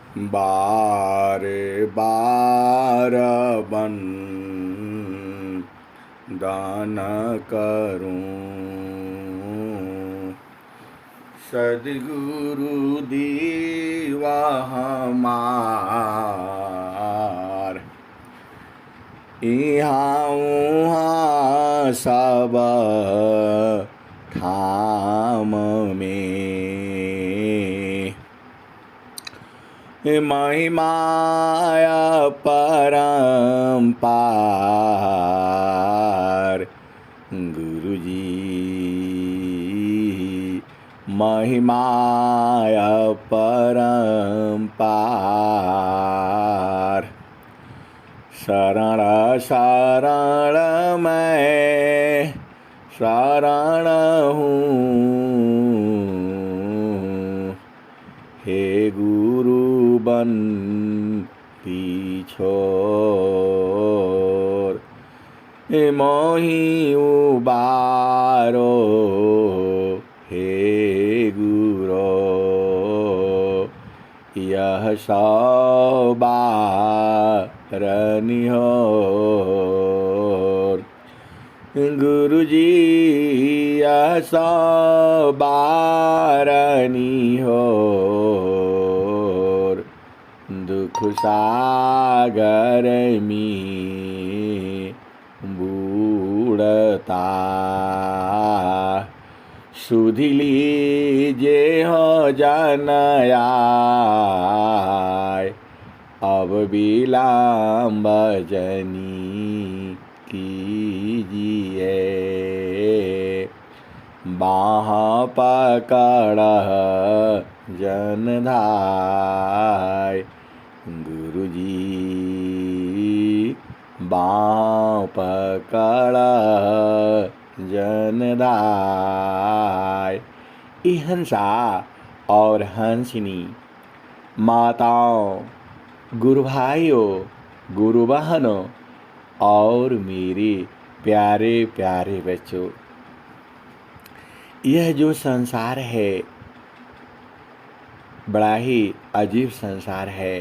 बार बार बन दान करूं, सद्गुरु दीवा हमार। इहाँ उहाँ सब ठाम में महिमाया परम्पार। गुरुजी महिमाया परम्पार। शरण शरण मैं शरण हूँ, हे गुरु बंदी छोर। मोहि उबारो हे गुरो, यह सौ बार निहोर। गुरुजी यह सौ बार निहोर। दुख सागर में बूढ़ता, सुधि लीजे हो जन आए। अब विलम्ब जनी कीजिए, बाँह पकड़ जन धाय। गुरुजी बाँह पकड़ जन धाय। ई हंसा और हंसिनी माताओं, गुरु भाइयों, गुरु बहनों और मेरे प्यारे प्यारे बच्चों, यह जो संसार है बड़ा ही अजीब संसार है।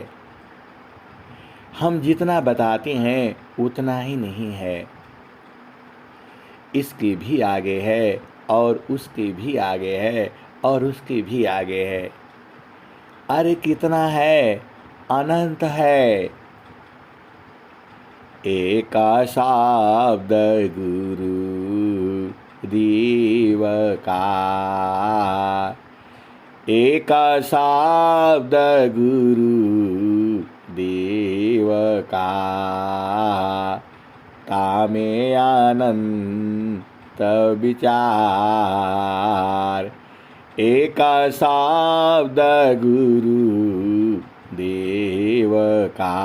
हम जितना बताते हैं उतना ही नहीं है। इसके भी आगे है और उसके भी आगे है और उसके भी आगे है। अरे कितना है, अनंत है। एक शब्द गुरु दीव का, एक शब्द गुरु देव का। तामे अनंत विचार। एक शब्द गुरु देव का,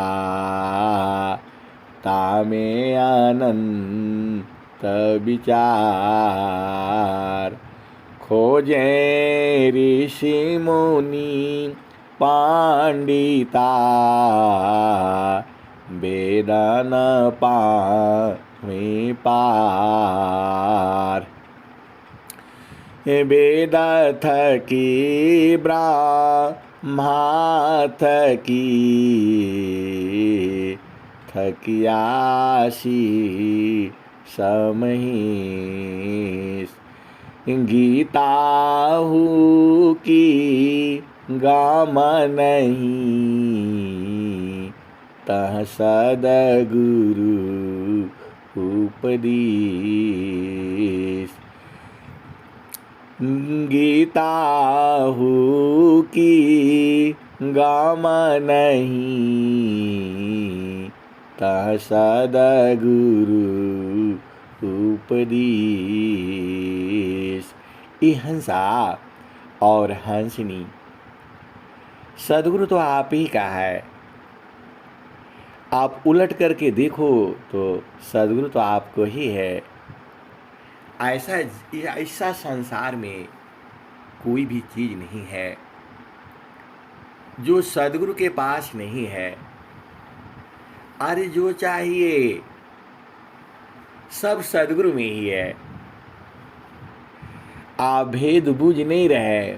तामे अनंत विचार। खोजे ऋषि मुनि पंडिता, वेद न पावे पार। वेद थकी ब्रह्मा थकी, थकियासी समहीस। गीता हूँ की गाम नहीं, तह सद्गुरु उपदेश। गीता हूँ की गाम नहीं, तह सद्गुरु उपदेश। ई हंसा और हंसनी, सद्गुरु तो आप ही का है। आप उलट करके देखो तो सद्गुरु तो आपको ही है। ऐसा संसार में कोई भी चीज नहीं है जो सद्गुरु के पास नहीं है। अरे जो चाहिए सब सद्गुरु में ही है। आप भेद बूझ नहीं रहे,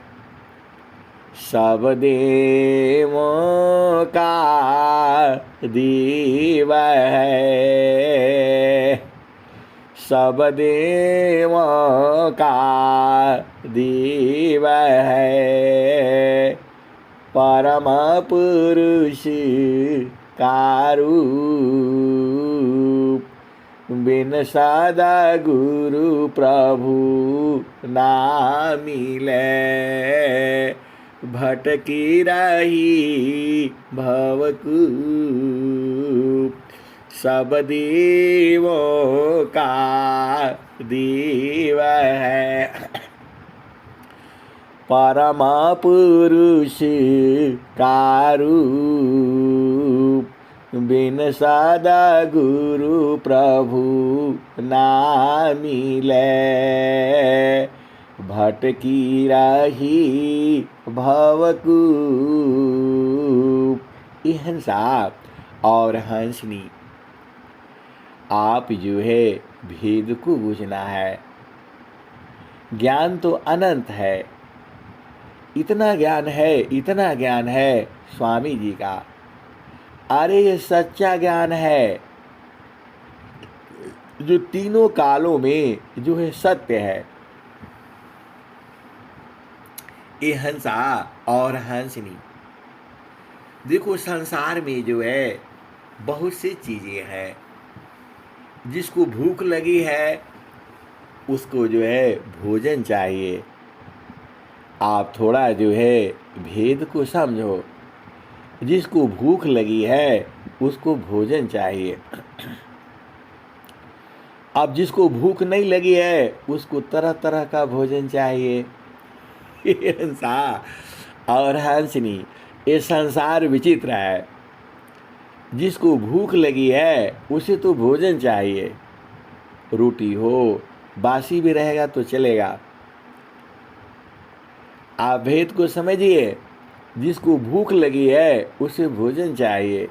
सब देवों का देव है, सब देवों का देव है, परम पुरुष का रूप, बिन सदा गुरु प्रभु ना मिले, भटकी रही भवकूप, सब देवों का देव है, परम पुरुष का रूप, बिन सदा गुरु प्रभु ना मिले, भटकी रही भवकूप। ये हंसा और हंसनी, आप जो है भेद को बूझना है। ज्ञान तो अनंत है, इतना ज्ञान है, इतना ज्ञान है स्वामी जी का। अरे ये सच्चा ज्ञान है जो तीनों कालों में जो है सत्य है। ये हंसा और हंसनी, देखो संसार में जो है बहुत सी चीजें हैं। जिसको भूख लगी है उसको जो है भोजन चाहिए। आप थोड़ा जो है भेद को समझो। जिसको भूख लगी है उसको भोजन चाहिए। अब जिसको भूख नहीं लगी है उसको तरह तरह का भोजन चाहिए। हंसा और हंसनी, ये संसार विचित्र है। जिसको भूख लगी है उसे तो भोजन चाहिए। रोटी हो, बासी भी रहेगा तो चलेगा। आप भेद को समझिए। जिसको भूख लगी है उसे भोजन चाहिए।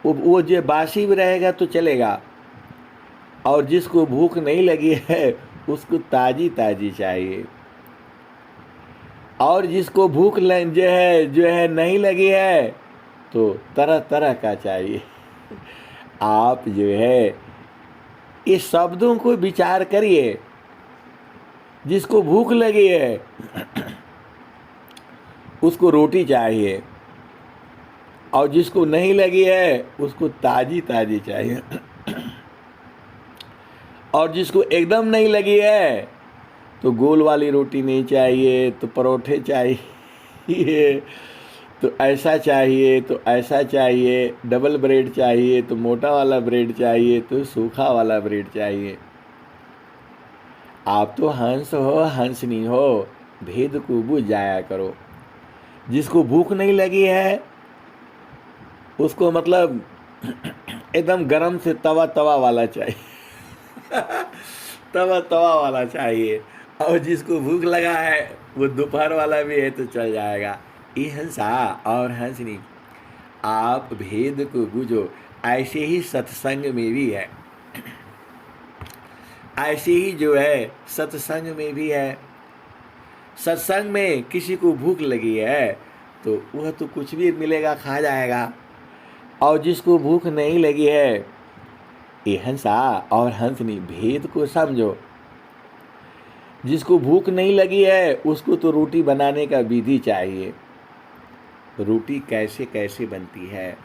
वो जो बासी भी रहेगा तो चलेगा। और जिसको भूख नहीं लगी है उसको ताजी ताजी चाहिए। और जिसको भूख जो है नहीं लगी है तो तरह तरह का चाहिए। आप जो है इस शब्दों को विचार करिए। जिसको भूख लगी है उसको रोटी चाहिए, और जिसको नहीं लगी है उसको ताजी ताजी चाहिए। और जिसको एकदम नहीं लगी है तो गोल वाली रोटी नहीं चाहिए, तो परोठे चाहिए, तो ऐसा चाहिए, तो ऐसा चाहिए, डबल ब्रेड चाहिए, तो मोटा वाला ब्रेड चाहिए, तो सूखा वाला ब्रेड चाहिए। आप तो हंस हो, हंसनी हो, भेद को बुझ जाया करो। जिसको भूख नहीं लगी है उसको मतलब एकदम गरम से तवा तवा वाला चाहिए। तवा तवा वाला चाहिए। और जिसको भूख लगा है वो दोपहर वाला भी है तो चल जाएगा। ये हंसा और हंसनी, आप भेद को बुझो। ऐसे ही सत्संग में भी है, ऐसे ही जो है सत्संग में भी है। सत्संग में किसी को भूख लगी है तो वह तो कुछ भी मिलेगा खा जाएगा। और जिसको भूख नहीं लगी है, ये हंसा और हंसनी, भेद को समझो। जिसको भूख नहीं लगी है उसको तो रोटी बनाने का विधि चाहिए। रोटी कैसे कैसे बनती है,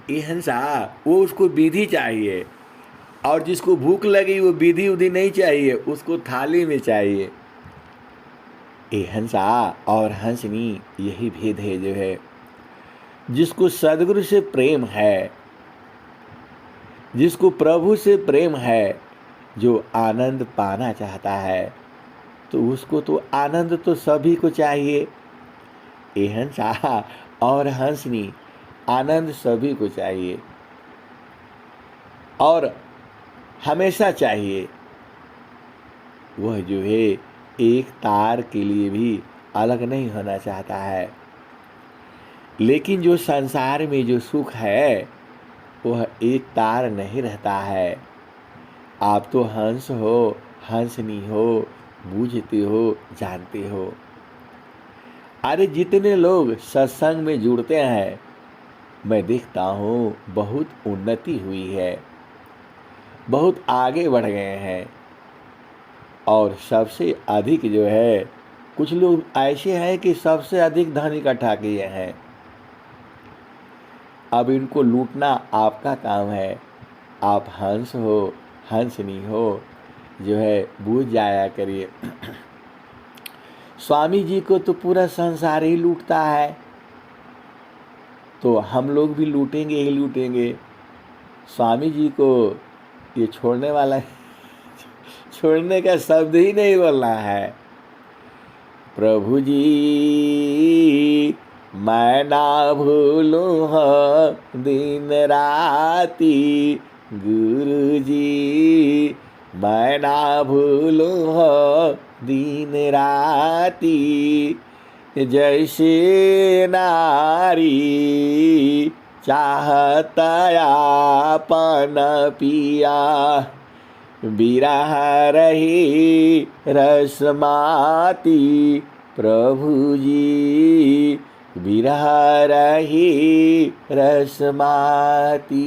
ये हंसा, वो उसको विधि चाहिए। और जिसको भूख लगी वो विधि उधि नहीं चाहिए, उसको थाली में चाहिए। ये हंसा और हंसनी, यही भेद है जो है। जिसको सद्गुरु से प्रेम है, जिसको प्रभु से प्रेम है, जो आनंद पाना चाहता है, तो उसको तो आनंद तो सभी को चाहिए। ये हंसा और हंसनी, आनंद सभी को चाहिए और हमेशा चाहिए। वह जो है एक तार के लिए भी अलग नहीं होना चाहता है। लेकिन जो संसार में जो सुख है वह एक तार नहीं रहता है। आप तो हंस हो, हंसनी हो, बूझते हो, जानते हो। अरे जितने लोग सत्संग में जुड़ते हैं, मैं देखता हूँ बहुत उन्नति हुई है, बहुत आगे बढ़ गए हैं। और सबसे अधिक जो है, कुछ लोग ऐसे हैं कि सबसे अधिक धन इकट्ठा किए हैं। अब इनको लूटना आपका काम है। आप हंस हो, हंसनी हो, जो है बूझ जाया करिए। स्वामी जी को तो पूरा संसार ही लूटता है, तो हम लोग भी लूटेंगे ही लूटेंगे। स्वामी जी को ये छोड़ने वाला छोड़ने का शब्द ही नहीं बोलना है। प्रभु जी मैं ना भूलूँ दिन राती, गुरु जी मैं ना भूलूँ दिन राती। जैसे नारी चाहत आपन पिया, बिरह रही रसमाती। प्रभु जी बिरह रही रसमाती।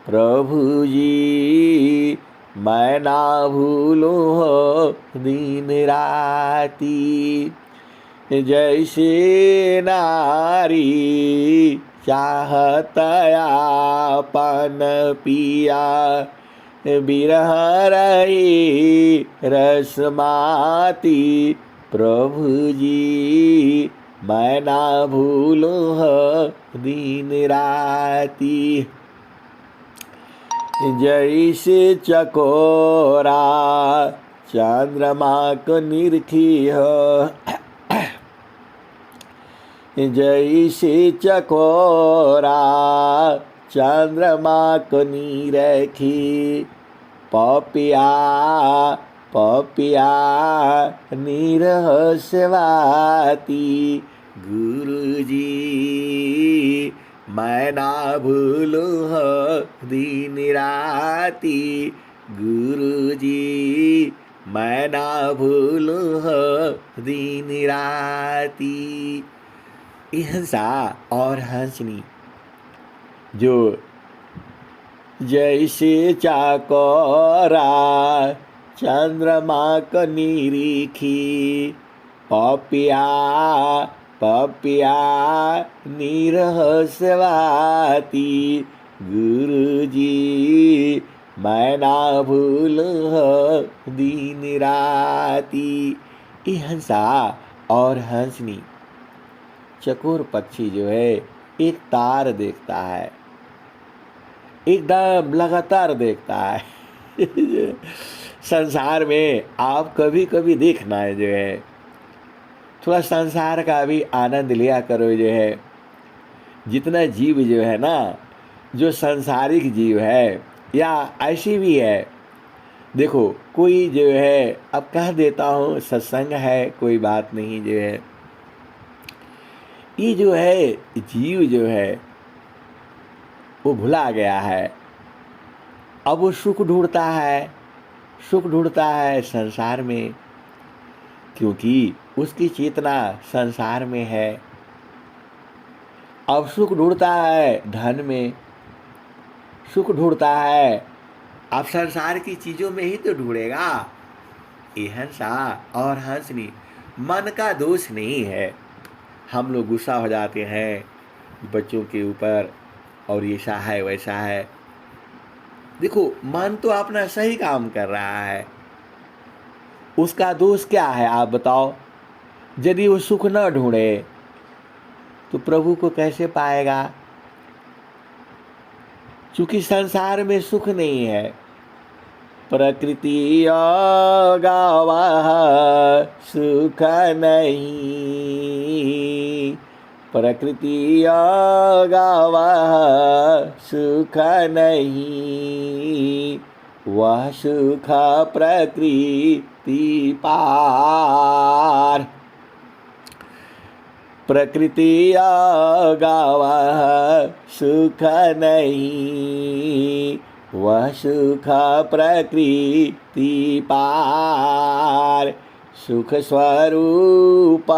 प्रभु जी मैं ना भूलूँ दिन राती। जैसे नारी चाहत आपन पिया, बिरह रही रसमाती। प्रभु जी मैं ना भूलूँ दिन राती। जैसे चकोरा चंद्रमा को निरखी हो, जैसे चकोरा चंद्रमा को निरखी। पपिया पपिया निरहस्यवाती। गुरु जी मैं ना भूलूँ दिन राती। गुरु जी मैं ना भूलूँ दिन राती। ये हंसा और हंसनी जो जैसे चाकोरा चंद्रमा को निरीखी। पपिया पपिया निरहस्यवाती। गुरु जी मैं ना भूलूँ दिन राती। ये हंसा और हंसनी चकोर पक्षी जो है एक तार देखता है, एकदम लगातार देखता है। संसार में आप कभी कभी देखना है जो है, थोड़ा संसार का भी आनंद लिया करो जो है। जितना जीव जो है ना, जो सांसारिक जीव है या ऐसी भी है, देखो कोई जो है, अब कह देता हूँ सत्संग है कोई बात नहीं जो है, ये जो है जीव जो है वो भुला गया है। अब वो सुख ढूंढता है, सुख ढूंढता है संसार में, क्योंकि उसकी चेतना संसार में है। अब सुख ढूंढता है धन में, सुख ढूंढता है, अब संसार की चीजों में ही तो ढूंढेगा। ये हंसा और हंसनी मन का दोष नहीं है। हम लोग गुस्सा हो जाते हैं बच्चों के ऊपर, और ऐसा है वैसा है। देखो मन तो अपना सही काम कर रहा है, उसका दोष क्या है आप बताओ। यदि वो सुख न ढूंढे तो प्रभु को कैसे पाएगा? क्योंकि संसार में सुख नहीं है। प्रकृति गावह सुख नहीं, प्रकृति गावह सुख नहीं। वह सुख प्रकृति पार। प्रकृति गावह सुख नहीं, वह सुख प्रकृति पार। सुख स्वरूप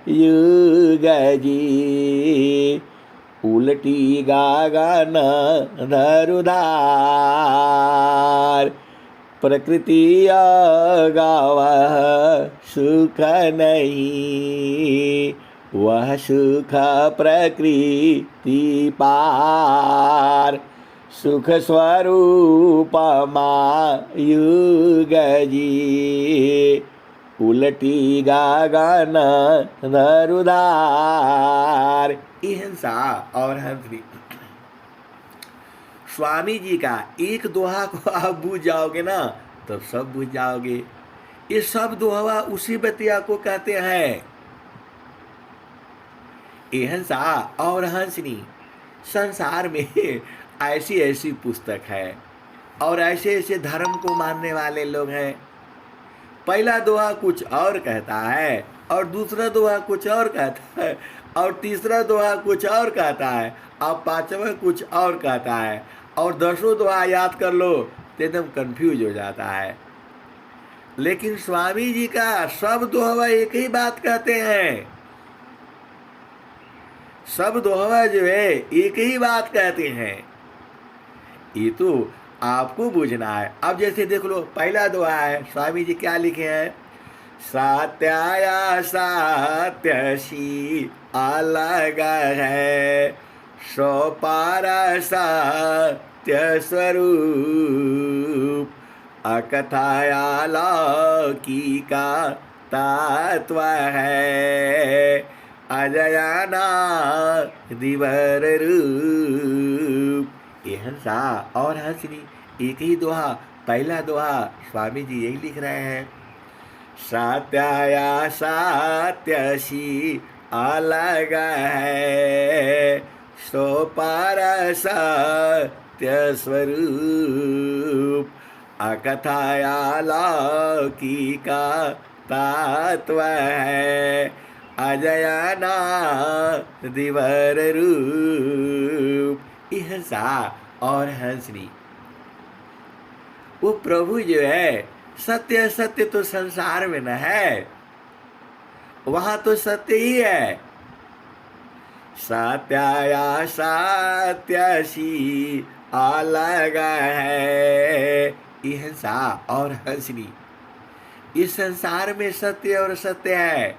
युग जी, उलटी गगन धरुधार। प्रकृति गाव सुख नहीं, वह सुख प्रकृति पार। सुख स्वरूप युग जी, उलटी गगन धरुधार। हिंसा और हंसनी। स्वामी जी का एक दोहा को आप बूझ जाओगे ना, तब सब बूझ जाओगे। ये सब दोहा उसी बतिया को कहते हैं। हिंसा और हंसनी। संसार में ऐसी ऐसी पुस्तक है और ऐसे ऐसे धर्म को मानने वाले लोग हैं। पहला दोहा कुछ और कहता है और दूसरा दोहा कुछ और कहता है और तीसरा दोहा कुछ और कहता है और पांचवा कुछ और कहता है और 10 दोहा याद कर लो तो एकदम कंफ्यूज हो जाता है। लेकिन स्वामी जी का सब दोहा एक ही बात कहते हैं। सब दोहा जो है एक ही बात कहते हैं। ये तो आपको बुझना है। अब जैसे देख लो, पहला दोहा है, स्वामी जी क्या लिखे हैं? सत्याया सत्यसी अलग है, सो पारा सत्य स्वरूप, अकथाया लौकिका तत्व है, अजयाना दिवर रूप। ये हंसा और हंसनी एक ही दोहा। पहला दोहा स्वामी जी यही लिख रहे हैं, सत्याया सत्यसी अलग है, सो पार सत्य स्वरूप, अकथाया लौकिका तत्व है, अजयाना दिवर रूप। हंसा और हंसनी। वो प्रभु जो है, सत्य सत्य तो संसार में न है, वहां तो सत्य ही है। सत्याया सत्यसी अलग है। हंसा और हंसनी। इस संसार में सत्य और सत्य है,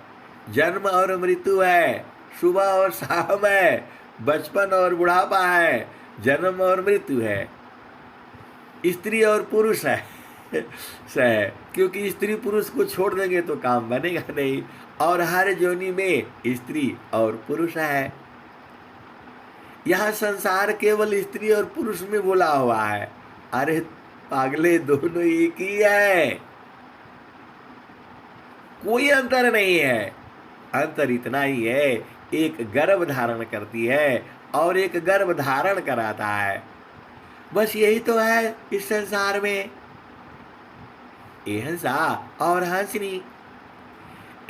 जन्म और मृत्यु है, सुबह और शाम है, बचपन और बुढ़ापा है, जन्म और मृत्यु है, स्त्री और पुरुष है क्योंकि स्त्री पुरुष को छोड़ देंगे तो काम बनेगा नहीं, और हर जोनी में स्त्री और पुरुष है। यह संसार केवल स्त्री और पुरुष में बोला हुआ है। अरे पागले, दोनों एक ही है, कोई अंतर नहीं है। अंतर इतना ही है, एक गर्भ धारण करती है और एक गर्भ धारण कराता है, बस यही तो है इस संसार में। ये हंसा और हंसनी।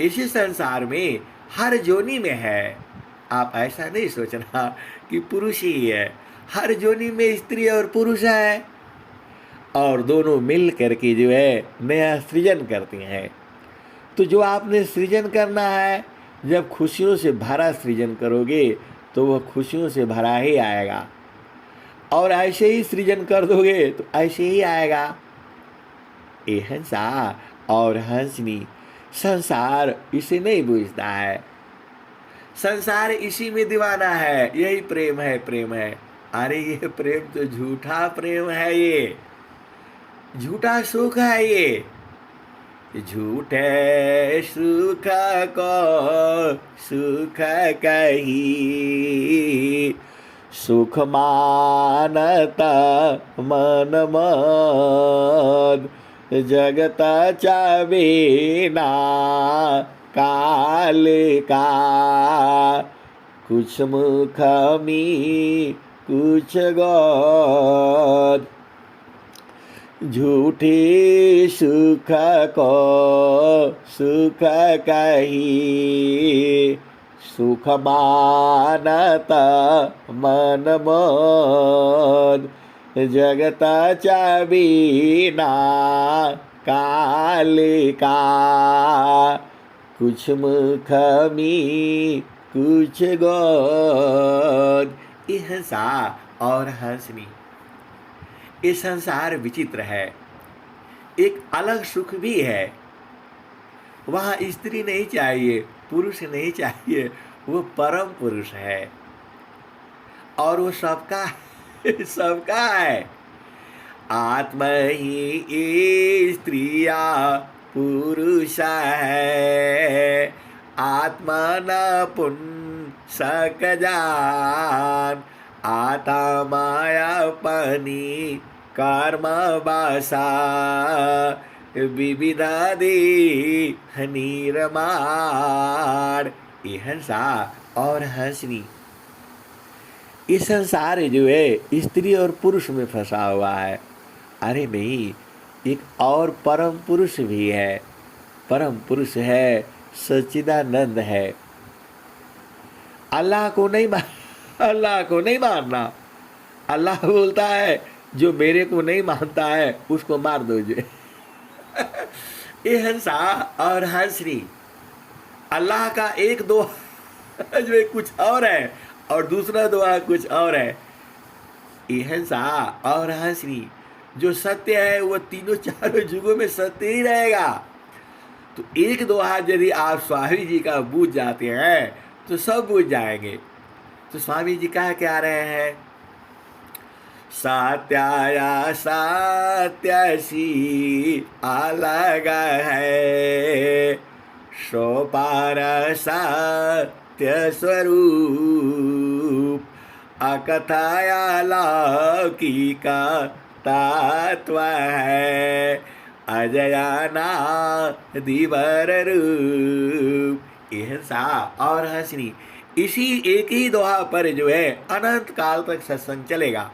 इसी संसार में हर जोनी में है। आप ऐसा नहीं सोचना कि पुरुष ही है, हर जोनी में स्त्री और पुरुष है, और दोनों मिल करके जो है नया सृजन करते हैं। तो जो आपने सृजन करना है, जब खुशियों से भरा सृजन करोगे तो वह खुशियों से भरा ही आएगा, और ऐसे ही सृजन कर दोगे तो ऐसे ही आएगा। ये हंसा और हंसनी। संसार इसे नहीं बूझता है, संसार इसी में दीवाना है। यही प्रेम है, प्रेम है। अरे ये प्रेम तो झूठा प्रेम है, ये झूठा सुख है। ये झूठे सुख को सुख कही, सुख मानता मन मद, जगत चाबीना काल का, कुछ मुख में कुछ गोद, झूठी सुख को सुख कही, सुख मानत मन मोद, जगत चाबीना काले का, कुछ मुख में कुछ गोद। ये हंसा और हंसनी। ये संसार विचित्र है, एक अलग सुख भी है। वहाँ स्त्री नहीं चाहिए, पुरुष नहीं चाहिए, वो परम पुरुष है और वो सबका सबका है। आत्मा ही स्त्रिया पुरुष है, आत्मा न पुन सक जान, आता माया पनी कर्म बासा, विविधा दे हनीरमार। ये हंसा और हंसनी। ये संसार जो है स्त्री और पुरुष में फंसा हुआ है। अरे नहीं, एक और परम पुरुष भी है। परम पुरुष है, सच्चिदानंद है। अल्लाह को नहीं मारना। अल्लाह बोलता है जो मेरे को नहीं मानता है उसको मार दो जो। ये हंसा और हंसनी। अल्लाह का एक दुआ जो है कुछ और है और दूसरा दुआ कुछ और है। ये हंसा और हंसनी। जो सत्य है वो तीनों चारों युगों में सत्य ही रहेगा। तो एक दुआ यदि आप स्वामी जी का बूझ जाते हैं तो सब बूझ जाएंगे। तो स्वामी जी कह रहे हैं, सत्याया सत्यासी अलग है, सो पार सत्य स्वरूप, अकथाया लौकिका तत्व है, अजयाना दिवर रूप। ये हंसा और हंसनी। इसी एक ही दोहा पर जो है अनंत काल तक सत्संग चलेगा,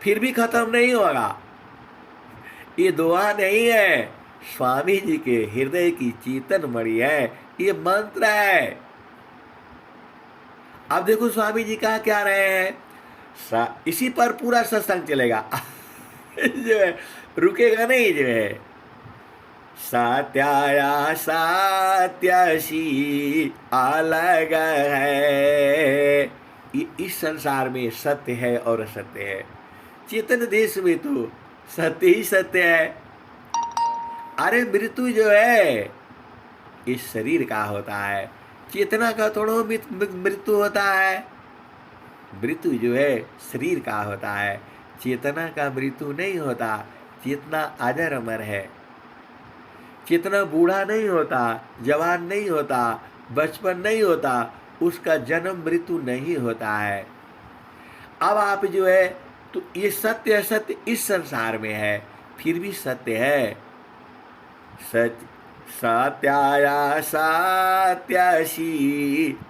फिर भी खत्म नहीं होगा। ये दोहा नहीं है, स्वामी जी के हृदय की चेतन मणि है, ये मंत्र है। अब देखो स्वामी जी क्या रहे हैं, इसी पर पूरा सत्संग चलेगा जो है रुकेगा नहीं जो है। सत्याया सत्यासी अलग है। ये इस संसार में सत्य है और असत्य है। चेतन देश में तो सत्य ही सत्य है। अरे मृत्यु जो है इस शरीर का होता है, चेतना का थोड़ा मृत्यु होता है। मृत्यु जो है शरीर का होता है, चेतना का मृत्यु नहीं होता। चेतना अजर अमर है। चेतना बूढ़ा नहीं होता, जवान नहीं होता, बचपन नहीं होता, उसका जन्म मृत्यु नहीं होता है। अब आप जो है तो ये सत्य सत्य इस संसार में है, फिर भी सत्य है। सत्य सत्याया सत्यासी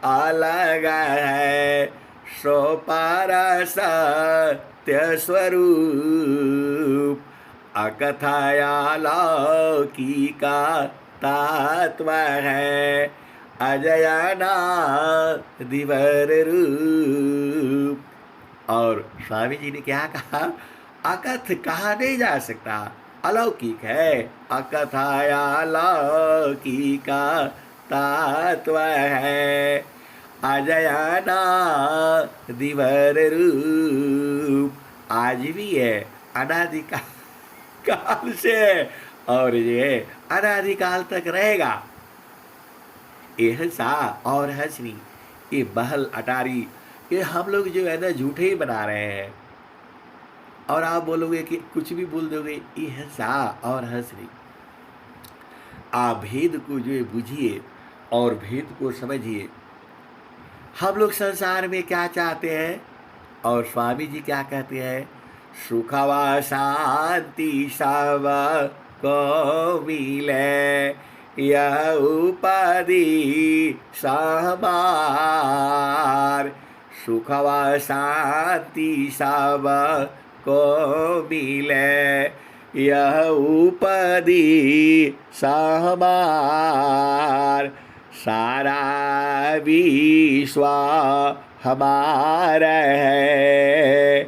अलग है, सो पारा सत्य स्वरूप, अकथाया लौकिका तत्व है, अजयाना दिवर रूप। और स्वामी जी ने क्या कहा, अकथ कहा नहीं जा सकता, अलौकिक है। अकथाया लौकिका तत्व है, अजयाना दिवर रूप। आज भी है, अनादिकाल से है और ये अनादिकाल तक रहेगा। ये हंसा और हंसनी, ये बहल अटारी, ये हम लोग जो है ना झूठे ही बना रहे हैं। और आप बोलोगे कि कुछ भी बोल दोगे, ये हंसा और हंसनी। आप भेद को जो है बुझिए और भेद को समझिए। हम लोग संसार में क्या चाहते हैं और स्वामी जी क्या कहते हैं, सुखवा शांति सब को मिले, यह उपाधि समार। सुखवा शांति सब को मिले, यह उपाधि समार। सारा विश्व हमारा है,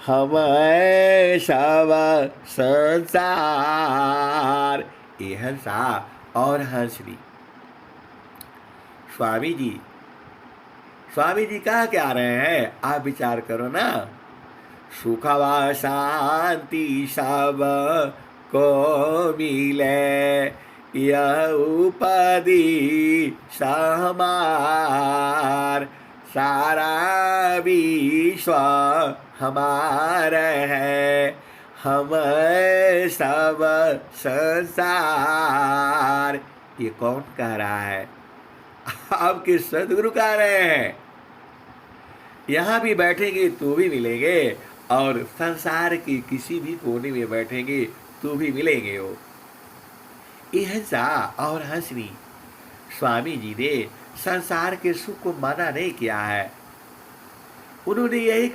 हम सब संसार। ये हंसा और हंसनी। स्वामी जी कहा क्या रहे हैं, आप विचार करो ना। सुख व शांति सब को मिले, यह उपदी हमार। सारा विश्व हमारा है, हम सब संसार। ये कौन कह रहा है? आपके सदगुरु कह रहे हैं। यहाँ भी बैठेंगे तो भी मिलेंगे, और संसार की किसी भी कोने में बैठेंगे तो भी मिलेंगे वो। ये हंसा और हंसनी। स्वामी जी ने संसार के सुख को मना नहीं किया है। उन्होंने यही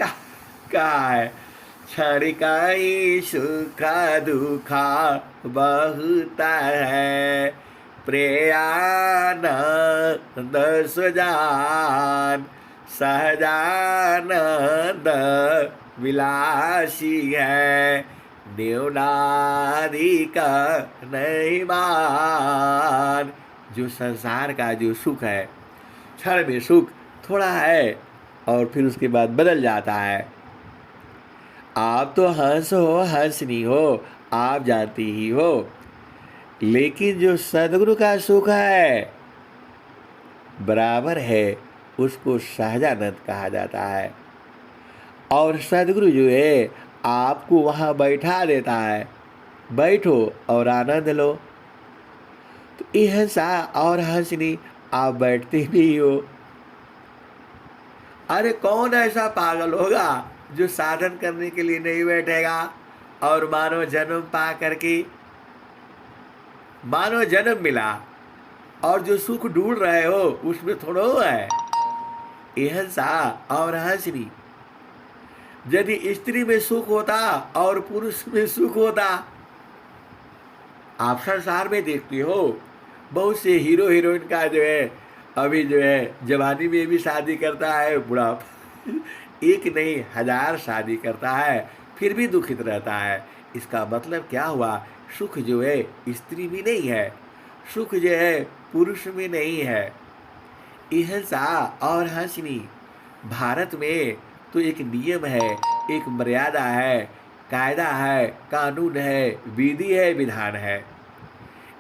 कहा है, क्षणिकाई सुख दुखा बहुत है, प्रेयानंद सुजान सहजानंद विलासी है, न्यूनाधिक नहीं मान। जो संसार का जो सुख है, क्षण में सुख थोड़ा है और फिर उसके बाद बदल जाता है। आप तो हंस हो हंसनी हो, आप जानती ही हो, लेकिन जो सदगुरु का सुख है बराबर है, उसको सहजानंद कहा जाता है। और सदगुरु जो है आपको वहाँ बैठा देता है, बैठो और आनंद लो। तो ये हंसा और हंसनी, आप बैठते भी हो। अरे कौन ऐसा पागल होगा जो साधन करने के लिए नहीं बैठेगा और मानव जन्म पा करके, मानव जन्म मिला और जो सुख ढूंढ रहे हो उसमें थोड़ा है। ये हंसा और हंसनी। यदि स्त्री में सुख होता और पुरुष में सुख होता, आप संसार में देखते हो बहुत से हीरो हीरोइन का जो है अभी जो है जवानी में भी शादी करता है, बुढ़ा एक नहीं 1000 शादी करता है, फिर भी दुखित रहता है। इसका मतलब क्या हुआ? सुख जो है स्त्री में नहीं है, सुख जो है पुरुष में नहीं है। हंसा और हंसनी। भारत में तो एक नियम है, एक मर्यादा है, कायदा है, कानून है, विधि है, विधान है।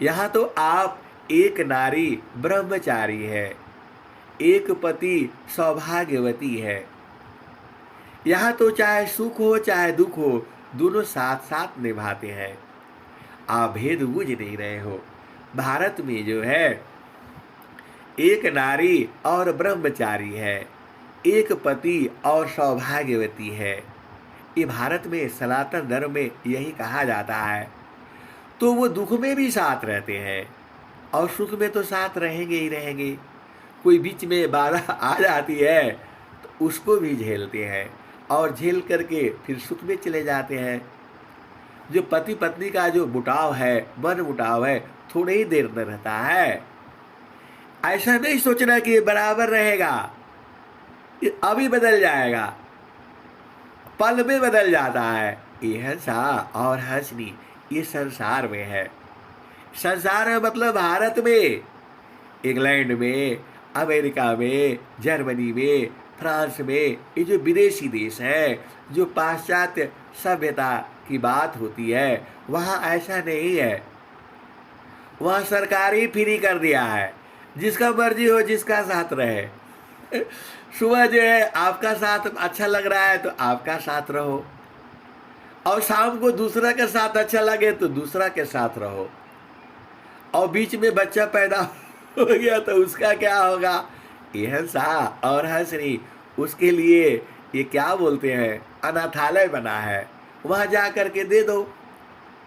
यहाँ तो आप एक नारी ब्रह्मचारी है, एक पति सौभाग्यवती है। यहाँ तो चाहे सुख हो चाहे दुख हो, दोनों साथ साथ निभाते हैं। आप भेद बूझ नहीं रहे हो। भारत में जो है एक नारी और ब्रह्मचारी है, एक पति और सौभाग्यवती है। ये भारत में सनातन धर्म में यही कहा जाता है। तो वो दुख में भी साथ रहते हैं और सुख में तो साथ रहेंगे ही रहेंगे। कोई बीच में बाधा आ जाती है तो उसको भी झेलते हैं और झेल करके फिर सुख में चले जाते हैं। जो पति पत्नी का जो मुटाव है, मन मुटाव है, थोड़ी ही देर में रहता है। ऐसा नहीं सोचना कि ये बराबर रहेगा, ये अभी बदल जाएगा, पल में बदल जाता है। ये हंसा और हंसनी, ये संसार में है। संसार में मतलब भारत में, इंग्लैंड में, अमेरिका में, जर्मनी में, फ्रांस में, ये जो विदेशी देश है, जो पाश्चात्य सभ्यता की बात होती है, वहाँ ऐसा नहीं है। वहाँ सरकार ही फ्री कर दिया है, जिसका मर्जी हो जिसका साथ रहे। सुबह जो है आपका साथ अच्छा लग रहा है तो आपका साथ रहो, और शाम को दूसरा के साथ अच्छा लगे तो दूसरा के साथ रहो। और बीच में बच्चा पैदा हो गया तो उसका क्या होगा? ये हंसा और हंसनी, उसके लिए ये क्या बोलते हैं, अनाथालय बना है, वहाँ जा कर के दे दो,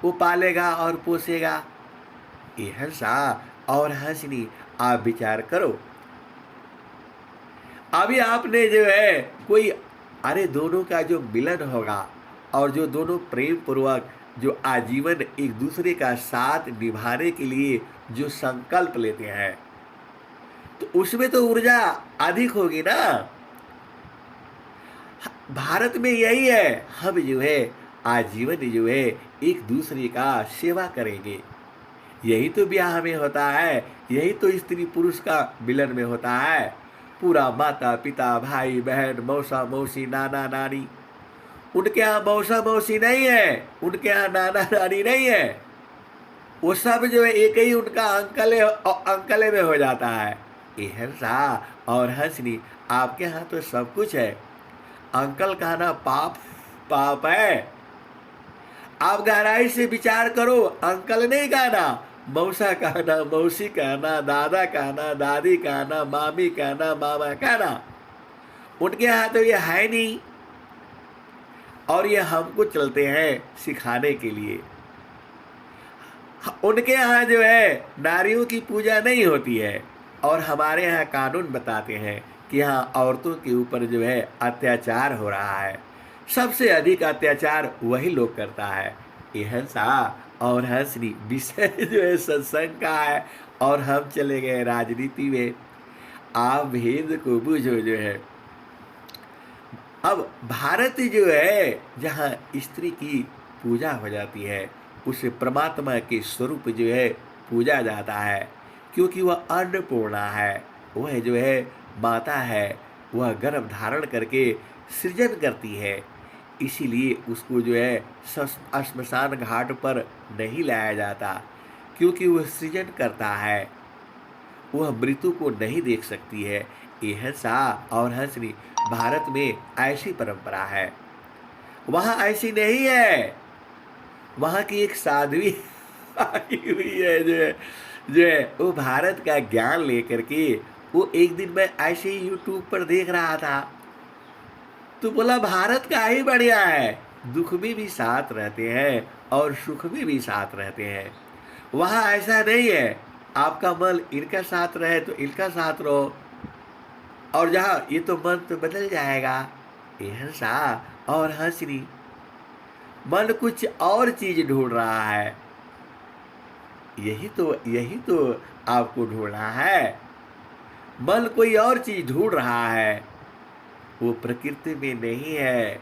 वो पालेगा और पोसेगा। ये हंसा और हंसनी, आप विचार करो। अभी आपने जो है कोई, अरे दोनों का जो मिलन होगा और जो दोनों प्रेम पूर्वक जो आजीवन एक दूसरे का साथ निभाने के लिए जो संकल्प लेते हैं, तो उसमें तो ऊर्जा अधिक होगी ना। भारत में यही है, हम जो है आजीवन जो है एक दूसरे का सेवा करेंगे। यही तो ब्याह में होता है, यही तो स्त्री पुरुष का मिलन में होता है। पूरा माता पिता भाई बहन मौसा मौसी नाना नानी, उनके यहाँ मौसा मौसी नहीं है, उनके यहाँ नाना नानी नहीं है, वो सब जो है एक ही उनका अंकले में हो जाता है। ये हंसा और हंसनी, आपके यहाँ तो सब कुछ है। अंकल कहना पाप पाप है। आप गहराई से विचार करो, अंकल नहीं कहना, मौसा कहना, मौसी कहना, दादा कहना, दादी कहना, मामी कहना, मामा कहना। उनके यहाँ तो ये है नहीं, और ये हमको चलते हैं सिखाने के लिए। उनके यहाँ जो है नारियों की पूजा नहीं होती है, और हमारे यहाँ कानून बताते हैं कि यहाँ औरतों के ऊपर जो है अत्याचार हो रहा है। सबसे अधिक अत्याचार वही लोग करता है। ये हंसा और हंसनी विषय जो है सत्संग का है, और हम चले गए राजनीति में। आप भेद को बुझो जो है। अब भारत जो है जहाँ स्त्री की पूजा हो जाती है, उसे परमात्मा के स्वरूप जो है पूजा जाता है, क्योंकि वह अन्नपूर्णा है, वह जो है माता है, वह गर्भ धारण करके सृजन करती है। इसीलिए उसको जो है श्मशान घाट पर नहीं लाया जाता, क्योंकि वह सृजन करता है, वह मृत्यु को नहीं देख सकती है। ये हंसा और हंसनी, भारत में ऐसी परंपरा है। वहाँ ऐसी नहीं है। वहाँ की एक साध्वी आई हुई है जो है वो भारत का ज्ञान लेकर के, वो एक दिन मैं ऐसे ही यूट्यूब पर देख रहा था, तो बोला भारत का ही बढ़िया है, दुख में भी साथ रहते हैं और सुख में भी साथ रहते हैं। वहाँ ऐसा नहीं है आपका मन इनका साथ रहे तो इनका साथ रहो, और जहाँ ये तो मन तो बदल जाएगा। ये हंसा और हंसनी, मन कुछ और चीज ढूंढ रहा है। यही तो आपको ढूंढना है। मन कोई और चीज ढूंढ रहा है, वो प्रकृति में नहीं है।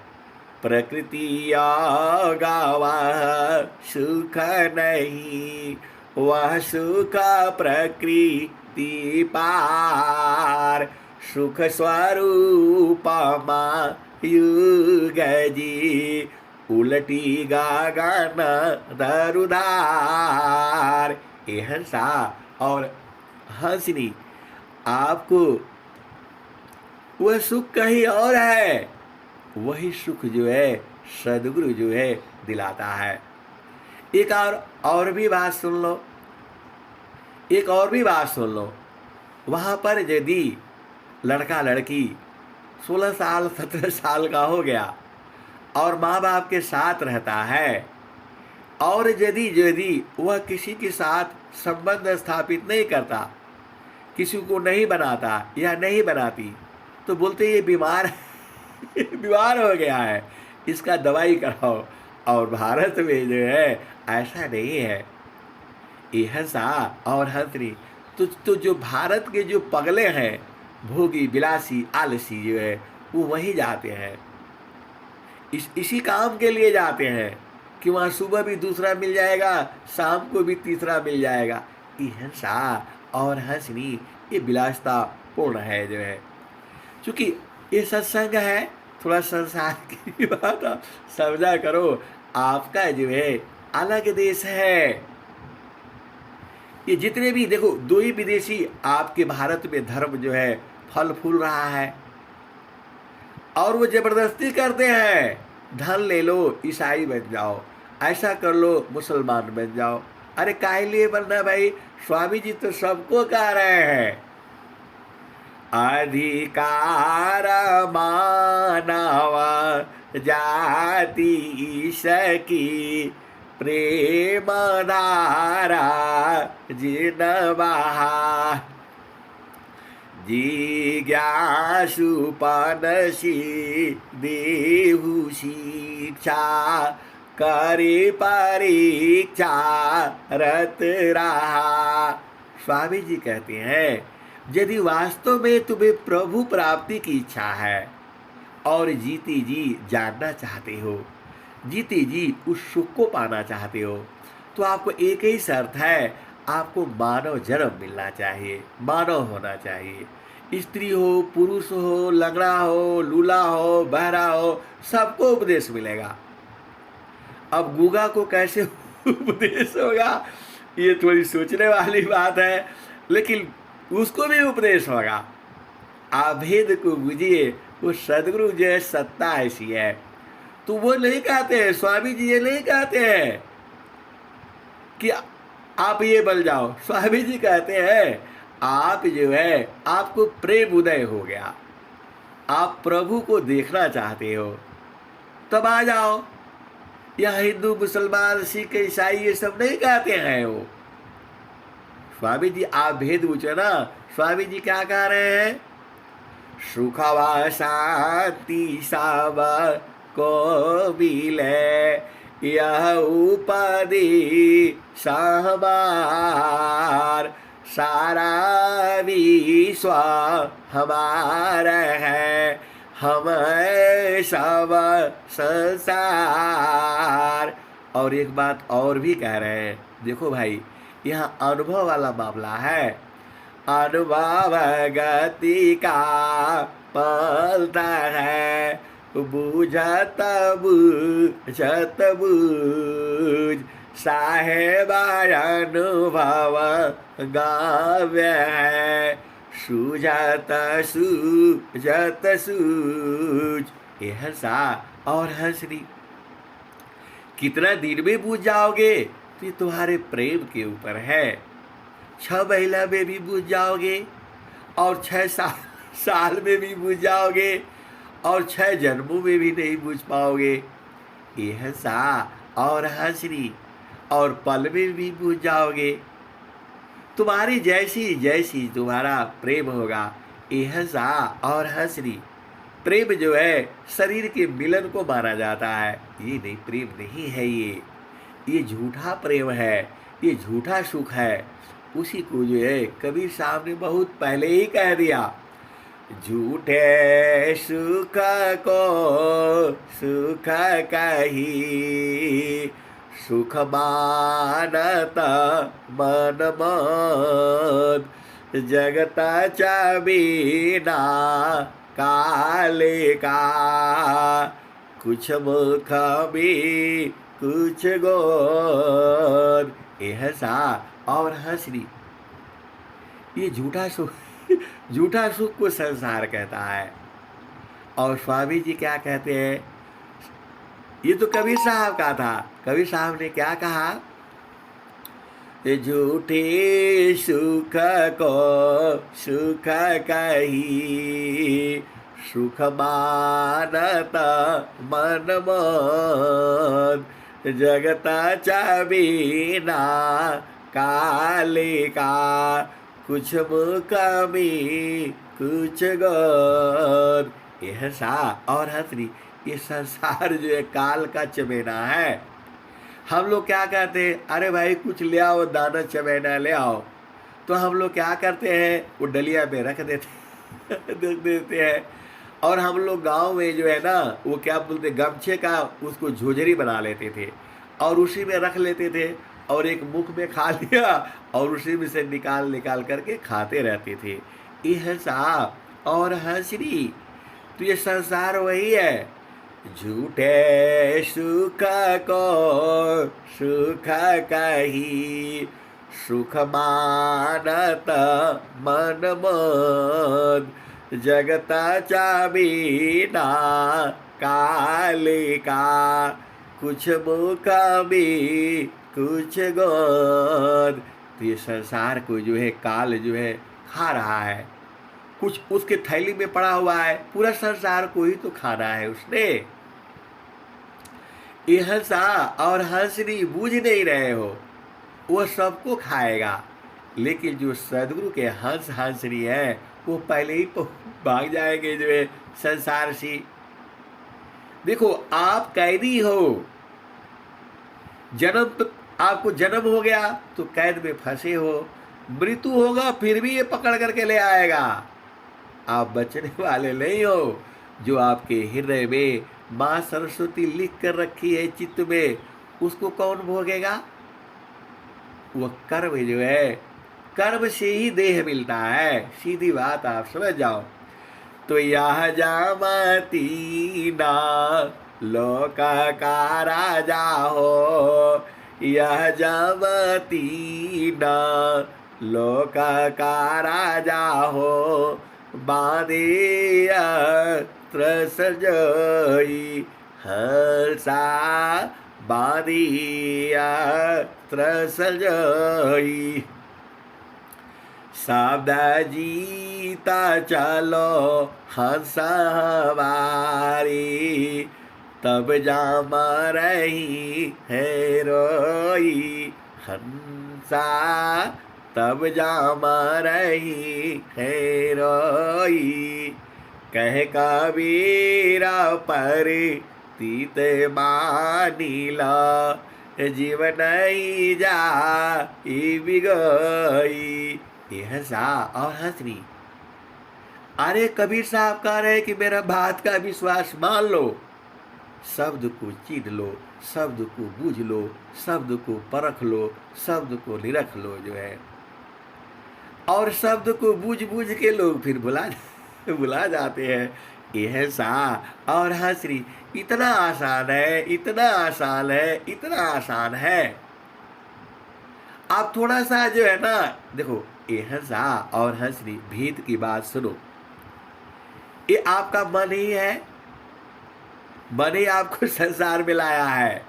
प्रकृति गावा सुख नहीं, वह सुख प्रकृति पार। सुख स्वरूप युग जी, उलटी गागन दरुदार। ये हंसा और हंसनी, आपको वह सुख कहीं और है, वही सुख जो है सदगुरु जो है दिलाता है। एक और भी बात सुन लो, एक और भी बात सुन लो। वहाँ पर यदि लड़का लड़की 16 साल 17 साल का हो गया और माँ बाप के साथ रहता है, और यदि वह किसी के साथ संबंध स्थापित नहीं करता, किसी को नहीं बनाता या नहीं बनाती, तो बोलते ये बीमार है बीमार हो गया है, इसका दवाई कराओ। और भारत में जो है ऐसा नहीं है। ये हंसा और हंसनी, तो जो भारत के जो पगले हैं, भोगी विलासी आलसी जो है, वो वहीं जाते हैं, इसी काम के लिए जाते हैं कि वहाँ सुबह भी दूसरा मिल जाएगा, शाम को भी तीसरा मिल जाएगा। ये हंसा और हंसनी, ये विलासता पूर्ण है जो है। क्योंकि ये सत्संग है, थोड़ा संसार की बात आप समझा करो। आपका जो है अलग देश है। ये जितने भी देखो, 2 ही विदेशी आपके भारत में धर्म जो है फल फूल रहा है, और वो जबरदस्ती करते हैं, धन ले लो ईसाई बन जाओ, ऐसा कर लो मुसलमान बन जाओ। अरे काहे लिए बनना भाई? स्वामी जी तो सबको कह रहे हैं, अधिकार मानव जाति सकी, प्रेम धारा जिनवा, जिज्ञासु पनसी देहु शिक्षा, करे परीक्षा रत रहा। स्वामी जी कहते हैं, यदि वास्तव में तुम्हें प्रभु प्राप्ति की इच्छा है, और जीती जी जानना चाहते हो, जीती जी उस सुख को पाना चाहते हो, तो आपको एक ही शर्त है, आपको मानव जन्म मिलना चाहिए, मानव होना चाहिए। स्त्री हो, पुरुष हो, लंगड़ा हो, लूला हो, बहरा हो, सबको उपदेश मिलेगा। अब गूंगा को कैसे उपदेश होगा, ये थोड़ी सोचने वाली बात है, लेकिन उसको भी उपदेश होगा। आभेद को बुझिए, वो सदगुरु जो है सत्ता ऐसी है। तो वो नहीं कहते हैं, स्वामी जी ये नहीं कहते हैं कि आप ये बन जाओ। स्वामी जी कहते हैं आप जो है, आपको प्रेम उदय हो गया, आप प्रभु को देखना चाहते हो, तब आ जाओ। यहाँ हिंदू, मुसलमान, सिख, ईसाई ये सब नहीं कहते हैं वो। स्वामी जी आप भेद पूछो ना, स्वामी जी क्या कह रहे हैं? सुखवा शांति सब को मिले, यह उपाधि सहबार, सारा विश्व हमारा है, हम सब संसार। और एक बात और भी कह रहे हैं, देखो भाई यहाँ अनुभव वाला मामला है। अनुभव गति का पलता है, बुझत बुझत बुझ, साहेब अनुभव गाव्य है, सूझत सूझत सूझ। ये हंसा और हंसरी कितना दिन में बूझ जाओगे, तो ये तुम्हारे प्रेम के ऊपर है। 6 महीना में भी बूझ जाओगे, और 6 साल में भी बूझ जाओगे, और 6 जन्मों में भी नहीं बूझ पाओगे। ये हंसा और हंसरी, और पल में भी बूझ जाओगे। तुम्हारी जैसी जैसी तुम्हारा प्रेम होगा, ये हंसा और हंसरी। प्रेम जो है शरीर के मिलन को माना जाता है, ये नहीं, प्रेम नहीं है ये झूठा प्रेम है, ये झूठा सुख है। उसी को जो है कबीर साहब ने बहुत पहले ही कह दिया, झूठे सुख को सुख कही, सुख मानत मन मद, जगत चबीना काले का, कुछ मुख भी कुछ गोद। ये हंसा और हंसरी, ये झूठा सुख झूठा सुख को संसार कहता है। और स्वामी जी क्या कहते हैं, ये तो कबीर साहब का था। कबीर साहब ने क्या कहा, झूठे सुख को सुख कही, सुख मानत मन मद, जगत चबीना काले का, कुछ मुकमी कुछ गोद। ये हंसा और हंसरी, ये संसार जो है काल का चमेना है। हम लोग क्या कहते हैं, अरे भाई कुछ ले आओ, दाना चमेना ले आओ, तो हम लोग क्या करते हैं, वो डलिया में रख देते हैं। और हम लोग गांव में जो है ना, वो क्या बोलते, गमछे का उसको झोझरी बना लेते थे, और उसी में रख लेते थे, और एक मुख में खा लिया, और उसी में से निकाल करके खाते रहते थे। ये हंसा और हंसरी, तो ये संसार वही है। झूठे सुख को सुख कही, सुख मानत मन मद, जगत चबीना काले का, कुछ मुख भी कुछ गोद। तो ये संसार को जो है काल जो है खा रहा है, कुछ उसके थैली में पड़ा हुआ है, पूरा संसार को ही तो खाना है उसने। ये हंसा और हंसरी बूझ नहीं रहे हो, वो सबको खाएगा। लेकिन जो सदगुरु के हंस हंसरी है, वो पहले ही भाग जाएंगे जो है संसार से। देखो आप कैदी हो, जन्म आपको जन्म हो गया तो कैद में फंसे हो, मृत्यु होगा फिर भी ये पकड़ करके ले आएगा, आप बचने वाले नहीं हो। जो आपके हृदय में माँ सरस्वती लिख कर रखी है चित्त में, उसको कौन भोगेगा? वह कर्म जो है, कर्म से ही देह मिलता है। सीधी बात, आप समझ जाओ। तो यह जामती ना लोक का राजा हो, यह जामती ना लोक का राजा हो, बांधे अस्त्र सजोई हर्षा, बांधे अस्त्र सजोई। शब्द जीता चलो हंस हमारी, तब जाम रही है रोई हंसा, तब जाम रही है रोई। कह कबीर पर तीत मानिला, जीवन जा बिगई। यह सा और हंसरी। अरे कबीर साहब कह रहे कि मेरा बात का विश्वास मान लो, शब्द को चीर लो, शब्द को बूझ लो, शब्द को परख लो, शब्द को निरख लो जो है। और शब्द को बूझ बूझ के लोग फिर भुला जाते हैं। यह सा और हंसरी इतना आसान है, इतना आसान है, इतना आसान है। आप थोड़ा सा जो है ना, देखो यह सा और हंसरी भेद की बात सुनो। ये आपका मन ही है, मन ही आपको संसार में लाया है,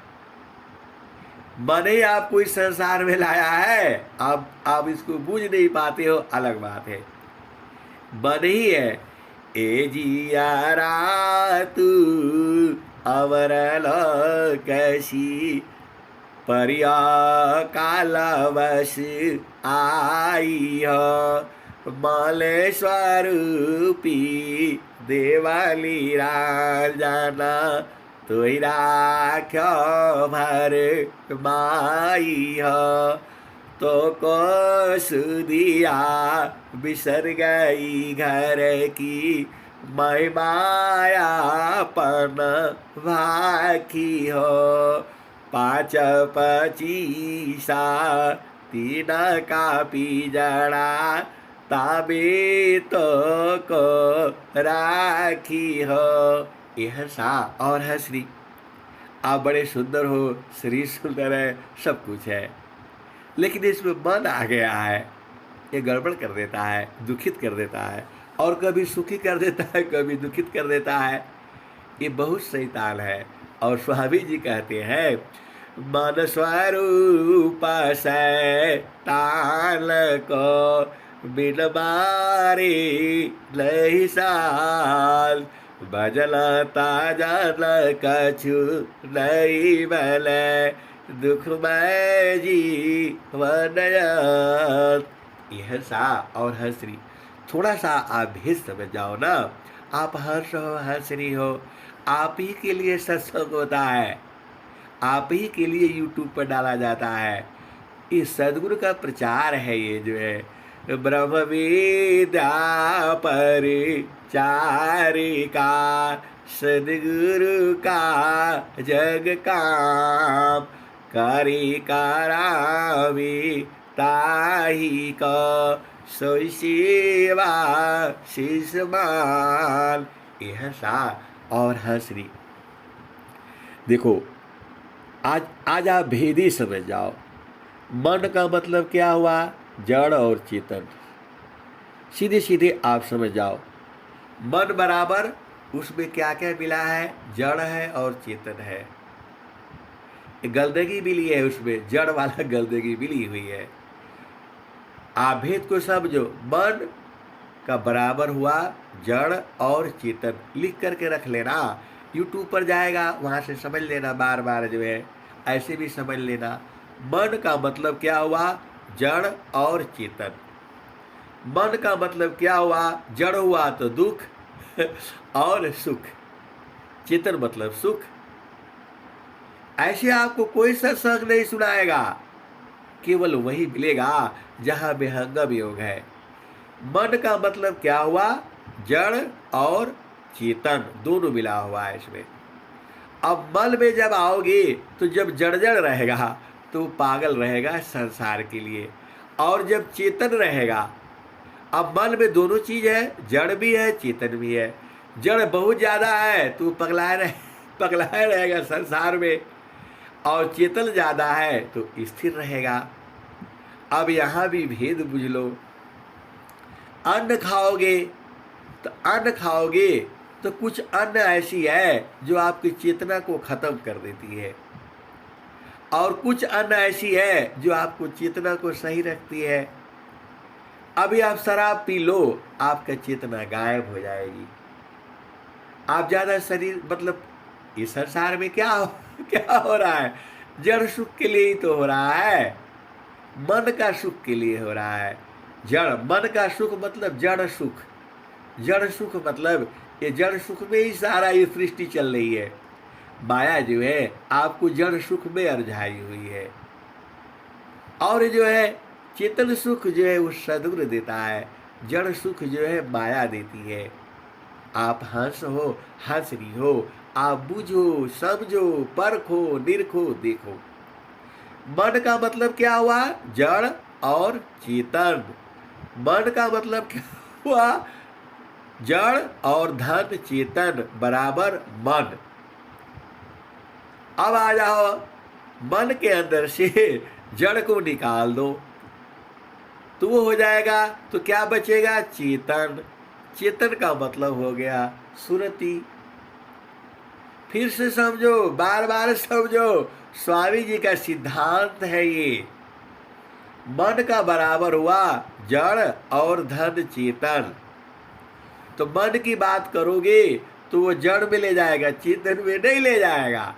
मन ही आपको इस संसार में लाया है। आप इसको बूझ नहीं पाते हो, अलग बात है। मन ही है। ए जियारा तू अवरल कैसी, परिया कालवश आई हो, माले स्वरूपी देवाली राजाना, तोई राख्यो भर माई हो। तो को सुदिया बिसर गई घर की, मैं मायापन भाखी हो। 5 25 तीन का पिजड़ा, ताबे तो को राखी हो। यह सा और हंसरी। आप बड़े सुंदर हो, शरीर सुंदर है, सब कुछ है, लेकिन इसमें मन आ गया है, ये गड़बड़ कर देता है, दुखित कर देता है, और कभी सुखी कर देता है, कभी दुखित कर देता है। ये बहुत शैतान है। और स्वामी जी कहते हैं, मन स्वरूप शैतान को बिन मारे नहीं साल, बजलता जल कछु नहीं बले, दुख में जीवन। यह सा और हंसरी। थोड़ा सा आप भेद समझ जाओ ना। आप हंस हो, हंसरी हो, आप ही के लिए सत्संग होता है, आप ही के लिए यूट्यूब पर डाला जाता है। ये सदगुरु का प्रचार है। ये जो है ब्रह्म विद्या पर चारिका, सदगुरु का जग काम, करी करावी ताही का, सोई सेवा शिषमान। यह सा और हंसरी। देखो आज आप भेदी समझ जाओ। मन का मतलब क्या हुआ? जड़ और चेतन। सीधे सीधे आप समझ जाओ। मन बराबर उसमें क्या क्या मिला है? जड़ है और चेतन है। गंदगी मिली है उसमें, जड़ वाला गंदगी मिली हुई है। आप भेद को समझो। मन का बराबर हुआ जड़ और चेतन। लिख करके रख लेना, यूट्यूब पर जाएगा, वहाँ से समझ लेना, बार बार जो है ऐसे भी समझ लेना। मन का मतलब क्या हुआ? जड़ और चेतन। मन का मतलब क्या हुआ? जड़ हुआ तो दुख और सुख, चेतन मतलब सुख। ऐसे आपको कोई सत्संग नहीं सुनाएगा, केवल वही मिलेगा जहाँ विहंगम योग है। मन का मतलब क्या हुआ? जड़ और चेतन दोनों मिला हुआ है इसमें। अब मन में जब आओगे तो जब जड़ जड़ रहेगा तो पागल रहेगा संसार के लिए, और जब चेतन रहेगा, अब मन में दोनों चीज है, जड़ भी है चेतन भी है। जड़ बहुत ज़्यादा है तो पगलाए रहेगा संसार में, और चेतन ज़्यादा है तो स्थिर रहेगा। अब यहाँ भी भेद बुझ लो। अन्न खाओगे तो कुछ अन्न ऐसी है जो आपकी चेतना को खत्म कर देती है, और कुछ अन्न ऐसी है जो आपको चेतना को सही रखती है। अभी आप शराब पी लो, आपका चेतना गायब हो जाएगी। आप ज़्यादा शरीर मतलब इस संसार में क्या हो रहा है? जड़ सुख के लिए ही तो हो रहा है, मन का सुख के लिए हो रहा है। जड़ मन का सुख मतलब जड़ सुख, जड़ सुख मतलब ये जड़ सुख में ही सारा ये सृष्टि चल रही है। माया जो है आपको जड़ सुख में अरझाई हुई है, और जो है चेतन सुख जो है वो सद्गुरु देता है, जड़ सुख जो है माया देती है। आप हंस हो, हंसरी हो, आप बुझो, समझो, परखो, निरखो, देखो। मन का मतलब क्या हुआ? जड़ और चेतन। मन का मतलब क्या हुआ? जड़ और धन चेतन बराबर मन। अब आ जाओ, मन के अंदर से जड़ को निकाल दो तो वो हो जाएगा, तो क्या बचेगा? चेतन। चेतन का मतलब हो गया सुरति। फिर से समझो, बार बार समझो, स्वामी जी का सिद्धांत है ये। मन का बराबर हुआ जड़ और धन चेतन। तो मन की बात करोगे तो वो जड़ में ले जाएगा, चेतन में नहीं ले जाएगा,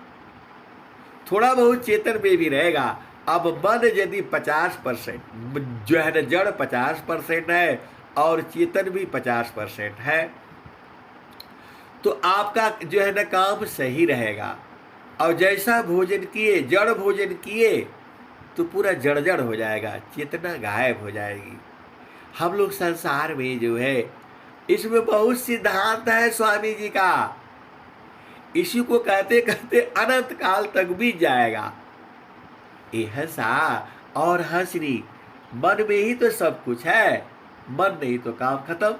थोड़ा बहुत चेतन में भी रहेगा। अब मन यदि 50% जो है ना, जड़ 50% है और चेतन भी 50% है, तो आपका जो है ना काम सही रहेगा। और जैसा भोजन किए, जड़ भोजन किए तो पूरा जड़ हो जाएगा, चेतना गायब हो जाएगी। हम लोग संसार में जो है इसमें बहुत सिद्धांत है स्वामी जी का, इसी को कहते कहते अनंत काल तक बीत जाएगा। ये हंसा और हंसरी, मन में ही तो सब कुछ है, मन नहीं तो काम खत्म।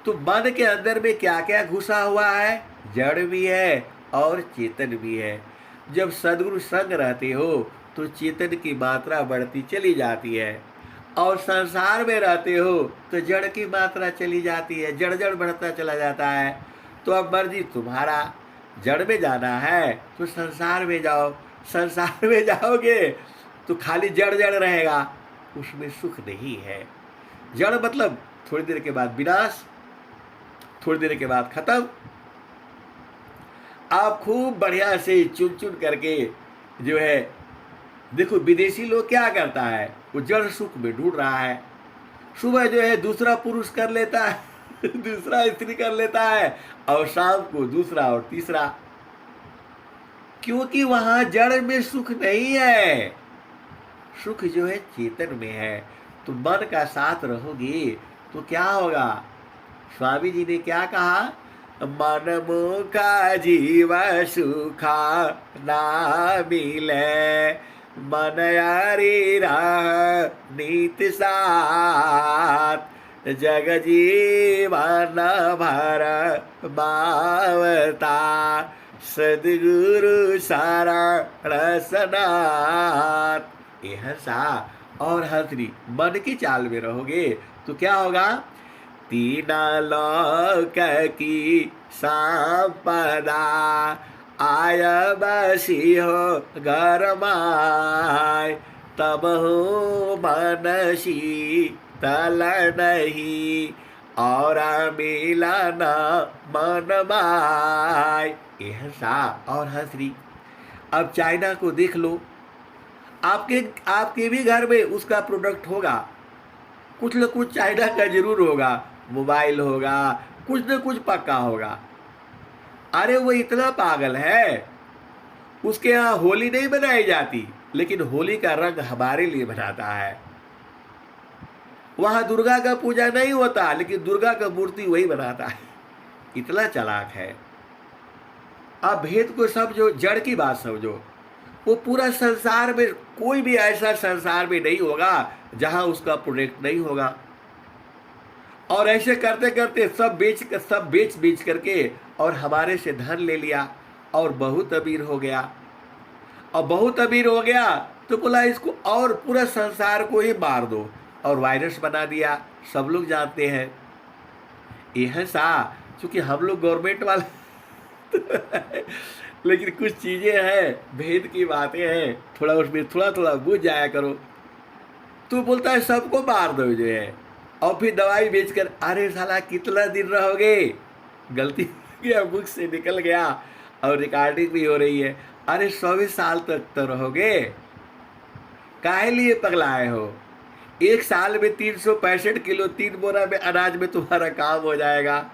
तो मन के अंदर में क्या क्या घुसा हुआ है? जड़ भी है और चेतन भी है। जब सद्गुरु संग रहते हो तो चेतन की मात्रा बढ़ती चली जाती है, और संसार में रहते हो तो जड़ की मात्रा चली जाती है, जड़ बढ़ता चला जाता है। तो अब मर्जी तुम्हारा, जड़ में जाना है तो संसार में जाओ, संसार में जाओगे तो खाली जड़ रहेगा, उसमें सुख नहीं है। जड़ मतलब थोड़ी देर के बाद विनाश, थोड़ी देर के बाद खत्म। आप खूब बढ़िया से चुन चुन करके जो है, देखो विदेशी लोग क्या करता है, वो जड़ सुख में ढूंढ रहा है। सुबह जो है दूसरा पुरुष कर लेता है दूसरा स्त्री कर लेता है, और शाम को दूसरा और तीसरा, क्योंकि वहां जड़ में सुख नहीं है, सुख जो है चेतन में है। तो मन का साथ रहोगे तो क्या होगा? स्वामी जी ने क्या कहा? मन मुखा जीव सुखा ना मिले, मन यारी राह नीत साथ, जग जीवन भर बावता, सदगुरु सारा रसनाथ। ये हंसा और हंसरी मन की चाल में रहोगे तो क्या होगा? तीन लोक की संपदा, आय बसी हो घर माय, तब हो मनसी तल नहीं, और मिलन मन माय। ये हंसा और हंसरी। अब चाइना को देख लो, आपके भी घर में उसका प्रोडक्ट होगा, कुछ न कुछ चाइना का जरूर होगा, मोबाइल होगा, कुछ न कुछ पक्का होगा। अरे वो इतना पागल है, उसके यहाँ होली नहीं बनाई जाती, लेकिन होली का रंग हमारे लिए बनाता है। वहां दुर्गा का पूजा नहीं होता, लेकिन दुर्गा का मूर्ति वही बनाता है। इतना चालाक है। अब भेद को समझो, जड़ की बात समझो। वो पूरा संसार में कोई भी ऐसा संसार में नहीं होगा जहां उसका प्रोडक्ट नहीं होगा। और ऐसे करते करते सब बेच करके और हमारे से धन ले लिया और बहुत अमीर हो गया। और बहुत अमीर हो गया तो बोला इसको और पूरा संसार को ही मार दो और वायरस बना दिया। सब लोग जानते हैं ये है सा, चूंकि हम लोग गवर्नमेंट वाले लेकिन कुछ चीजें हैं, भेद की बातें हैं, थोड़ा उसमें थोड़ा थोड़ा बुझ जाया करो। तू बोलता है सबको मार दो जो है, और फिर दवाई बेचकर, अरे साला कितना दिन रहोगे, गलती हो गया, मुख से निकल गया और रिकॉर्डिंग भी हो रही है। अरे 100 साल तक तो रहोगे, काहे लिए पगलाए हो? एक साल में 365 किलो 3 बोरा में अनाज में तुम्हारा काम हो जाएगा,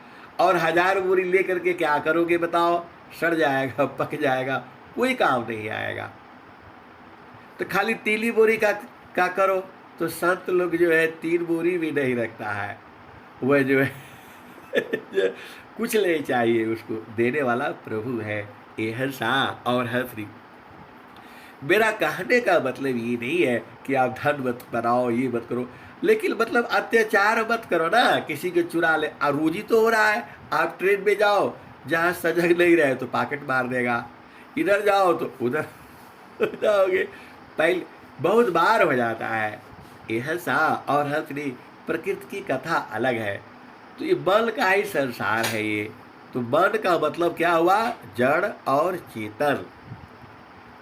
और 1000 बोरी लेकर के क्या करोगे बताओ? सड़ जाएगा, पक जाएगा, कोई काम नहीं आएगा। तो खाली 3 बोरी का करो। तो संत लोग जो है 3 बोरी भी नहीं रखता है, वह जो है कुछ नहीं चाहिए, उसको देने वाला प्रभु है। यह सा और है फ्री। मेरा कहने का मतलब ये नहीं है कि आप धन मत बनाओ, ये मत करो, लेकिन मतलब अत्याचार मत करो ना, किसी के चुरा ले। रोजी तो हो रहा है, आप ट्रेन में जाओ, जहाँ सजग नहीं रहे तो पॉकेट मार देगा, इधर जाओ तो उधर जाओगे। पहले बहुत बार हो जाता है। यह सा और हंसनी, प्रकृति की कथा अलग है। तो ये बल का ही संसार है ये। तो बल का मतलब क्या हुआ? जड़ और चेतन।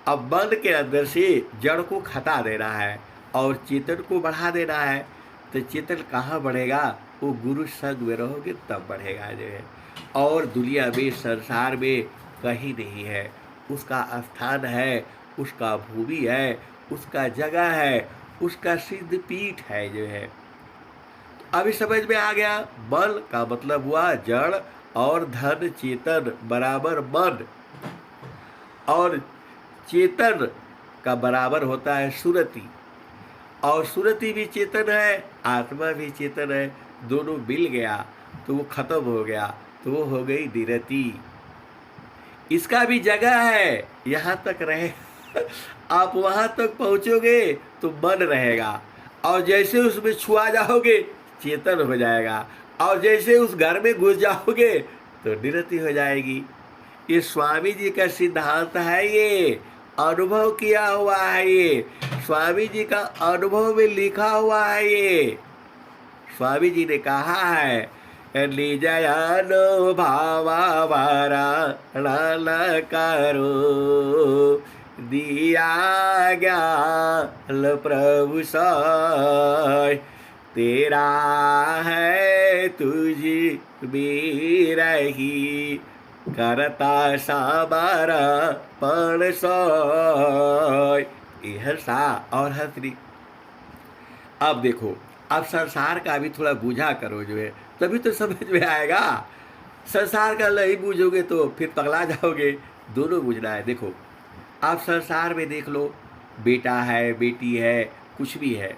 अब बल के अंदर से जड़ को खता देना है और चेतन को बढ़ा देना है। तो चेतन कहाँ बढ़ेगा? वो गुरु संग में रहोगे तब बढ़ेगा जो है। और दुनिया में, संसार में कहीं नहीं है। उसका स्थान है, उसका भूमि है, उसका जगह है, उसका सिद्ध पीठ है जो है। अभी समझ में आ गया? बल का मतलब हुआ जड़, और धन चेतन बराबर मन, और चेतन का बराबर होता है सुरति, और सुरति भी चेतन है, आत्मा भी चेतन है। दोनों मिल गया तो वो खत्म हो गया, तो वो हो गई निरति। इसका भी जगह है, यहाँ तक रहे आप वहाँ तक पहुँचोगे तो मन रहेगा, और जैसे उसमें छुआ जाओगे चेतन हो जाएगा, और जैसे उस घर में घुस जाओगे तो निरति हो जाएगी। ये स्वामी जी का सिद्धांत है, ये अनुभव किया हुआ है, ये स्वामी जी का अनुभव में लिखा हुआ है। ये स्वामी जी ने कहा है, निज अनुभवावरण करो, दिया ज्ञान प्रभु सय, तेरा है तुझी भी रही, करता समर्पण सोय। यह सा और हंसरी। अब देखो, अब संसार का भी थोड़ा बूझा करो जो है, तभी तो समझ में आएगा। संसार का नहीं बूझोगे तो फिर पगला जाओगे। दोनों बूझना है। देखो, आप संसार में देख लो, बेटा है, बेटी है, कुछ भी है,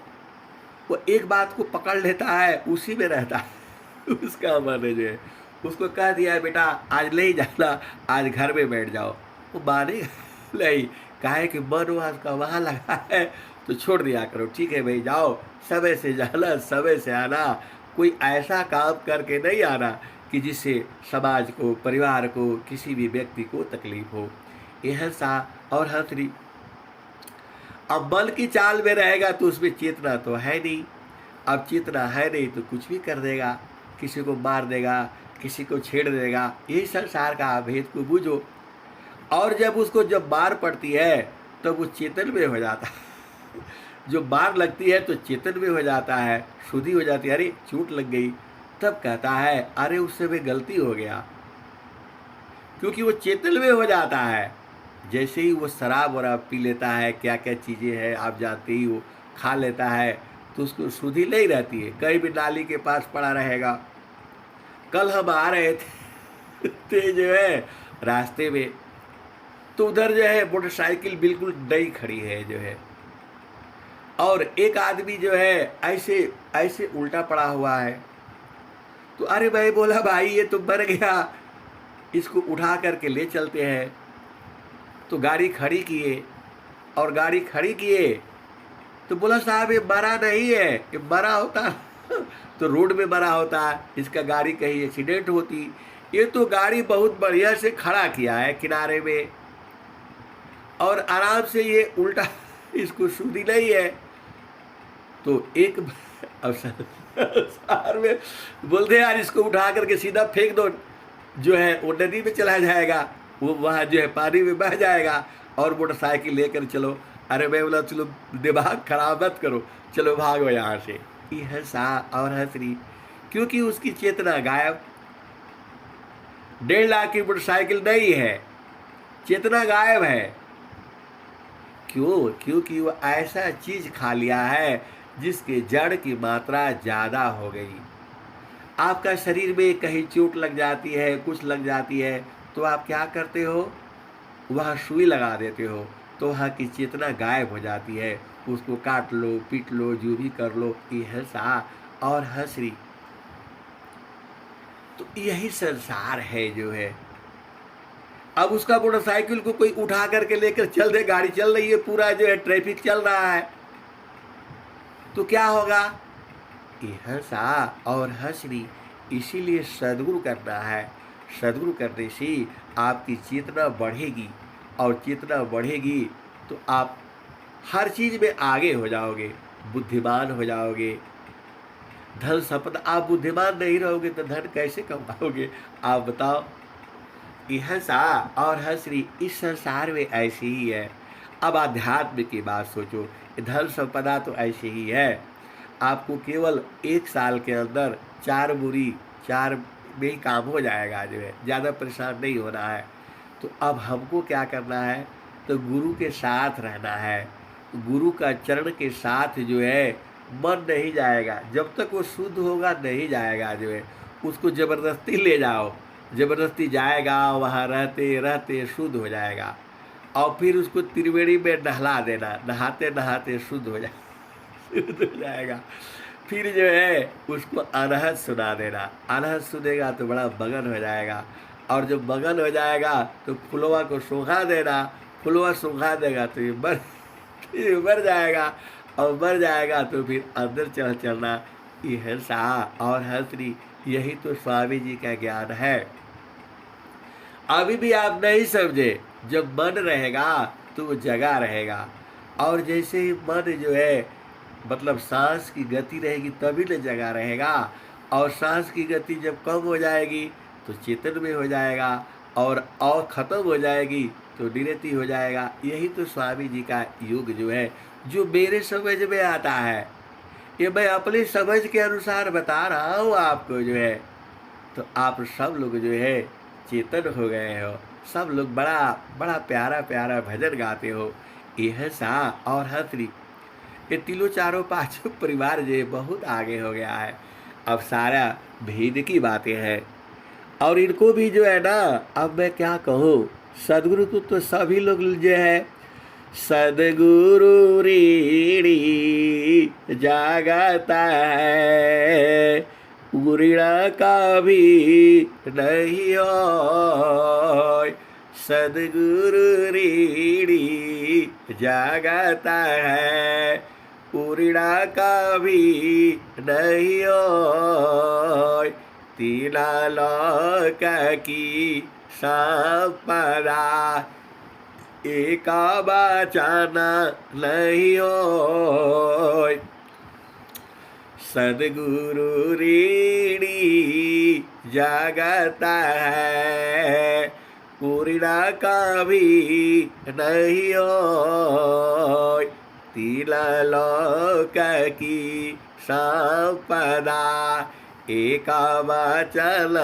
वो एक बात को पकड़ लेता है, उसी में रहता है उसका मन जो है। उसको कह दिया बेटा आज नहीं जाना, आज घर में बैठ जाओ, वो मानेगा नहीं। काहे कि मन उसका वहाँ लगा है, तो छोड़ दिया करो। ठीक है भाई, जाओ, समय से जाना, समय से आना। कोई ऐसा काम करके नहीं आना कि जिससे समाज को, परिवार को, किसी भी व्यक्ति को तकलीफ हो। यह सा और हंसरी। अब बल की चाल में रहेगा तो उसमें चेतना तो है नहीं। अब चेतना है नहीं तो कुछ भी कर देगा, किसी को मार देगा, किसी को छेड़ देगा। यही संसार का भेद को बूझो। और जब उसको जब मार पड़ती है तो वो चेतन में हो जाता है जो मार लगती है तो चेतन में हो जाता है, शुद्धि हो जाती है, अरे चोट लग गई। तब कहता है अरे उससे भी गलती हो गया, क्योंकि वो चेतन में हो जाता है। जैसे ही वो शराब वराब पी लेता है, क्या क्या चीज़ें हैं आप जानते ही, वो खा लेता है तो उसको शुद्धि नहीं रहती है, कहीं भी नाली के पास पड़ा रहेगा। कल हम आ रहे थे जो है रास्ते में, तो उधर जो है मोटरसाइकिल बिल्कुल नई खड़ी है जो है, और एक आदमी जो है ऐसे ऐसे उल्टा पड़ा हुआ है। तो अरे भाई बोला भाई ये तो मर गया, इसको उठा करके ले चलते हैं। तो गाड़ी खड़ी किए, और गाड़ी खड़ी किए तो बोला साहब ये मरा नहीं है, ये मरा होता तो रोड में मरा होता, इसका गाड़ी कहीं एक्सीडेंट होती। ये तो गाड़ी बहुत बढ़िया से खड़ा किया है किनारे में, और आराम से ये उल्टा इसको सूदी नहीं है। तो एक अवसर में बोलते यार इसको उठा करके सीधा फेंक दो, जो है वो नदी में चला जाएगा, वो वहाँ जो है पानी में बह जाएगा, और मोटरसाइकिल लेकर चलो। अरे मैं बोला चलो दिमाग खराब मत करो, चलो भागो यहाँ से। ये हंसा और हंस रही, क्योंकि उसकी चेतना गायब। 1.5 लाख की मोटरसाइकिल नहीं है, चेतना गायब है। क्यों? क्योंकि वो ऐसा चीज खा लिया है जिसके जड़ की मात्रा ज़्यादा हो गई। आपका शरीर में कहीं चोट लग जाती है, कुछ लग जाती है, तो आप क्या करते हो? वहाँ सुई लगा देते हो, तो वहाँ की चेतना गायब हो जाती है। उसको काट लो, पीट लो, जो भी कर लो। ये हंसा और हंस रही। तो यही संसार है जो है। अब उसका मोटरसाइकिल को कोई उठा करके लेकर चल दे, गाड़ी चल रही है, पूरा जो है ट्रैफिक चल रहा है, तो क्या होगा? ये हंसा और हंस रही। इसीलिए सद्गुरु करना है। सद्गुरु करने से आपकी चेतना बढ़ेगी, और चेतना बढ़ेगी तो आप हर चीज़ में आगे हो जाओगे, बुद्धिमान हो जाओगे। धन संपदा, आप बुद्धिमान नहीं रहोगे तो धन कैसे कमाओगे? आप बताओ। ये हंसा और हंस रही। इस संसार में ऐसे ही है। अब आध्यात्म की बात सोचो, धन संपदा तो ऐसे ही है। आपको केवल 1 साल के अंदर 4 में ही काम हो जाएगा, जो है ज़्यादा परेशान नहीं होना है। तो अब हमको क्या करना है? तो गुरु के साथ रहना है। गुरु का चरण के साथ जो है मन नहीं जाएगा, जब तक वो शुद्ध होगा नहीं जाएगा। जो है उसको ज़बरदस्ती ले जाओ, ज़बरदस्ती जाएगा, वहाँ रहते रहते शुद्ध हो जाएगा। और फिर उसको त्रिवेणी में नहला देना, नहाते नहाते शुद्ध हो जाएगा। फिर जो है उसको अनहद सुना देना, अनहद सुनेगा तो बड़ा मगन हो जाएगा। और जब मगन हो जाएगा तो फुलवा को सूखा देना, फुलवा सूखा देगा तो ये मर जाएगा, और मर जाएगा तो फिर अंदर चलना। ये हंसा और हंसरी, यही तो स्वामी जी का ज्ञान है। अभी भी आप नहीं समझे। जब मन रहेगा तो वो जगा रहेगा, और जैसे ही मन जो है मतलब सांस की गति रहेगी तभी न जगा रहेगा, और सांस की गति जब कम हो जाएगी तो चेतन में हो जाएगा, और ख़त्म हो जाएगी तो निरति हो जाएगा। यही तो स्वामी जी का युग जो है, जो मेरे समझ में आता है, ये मैं अपनी समझ के अनुसार बता रहा हूँ आपको जो है। तो आप सब लोग जो है चेतन हो गए हो, सब लोग बड़ा बड़ा प्यारा प्यारा भजन गाते हो। यह सा और हंसरी, ये तीनों चारों पांचों परिवार जो है बहुत आगे हो गया है। अब सारा भेद की बातें हैं, और इनको भी जो है ना, अब मैं क्या कहूँ, सदगुरु को तो सभी लोग जो है सदगुरु रीड़ी जागता है, गुरीड़ा का भी नहीं हो। सदगुरु रीड़ी जागता है, गुरीड़ा का भी नहीं हो। तीना लोक की संपदा, एक बचन नहीं हो। सदगुरु रीड़ी जागता है, गुरीड़ा का भी नहीं हो। तीन लोक की संपदा, एक वचन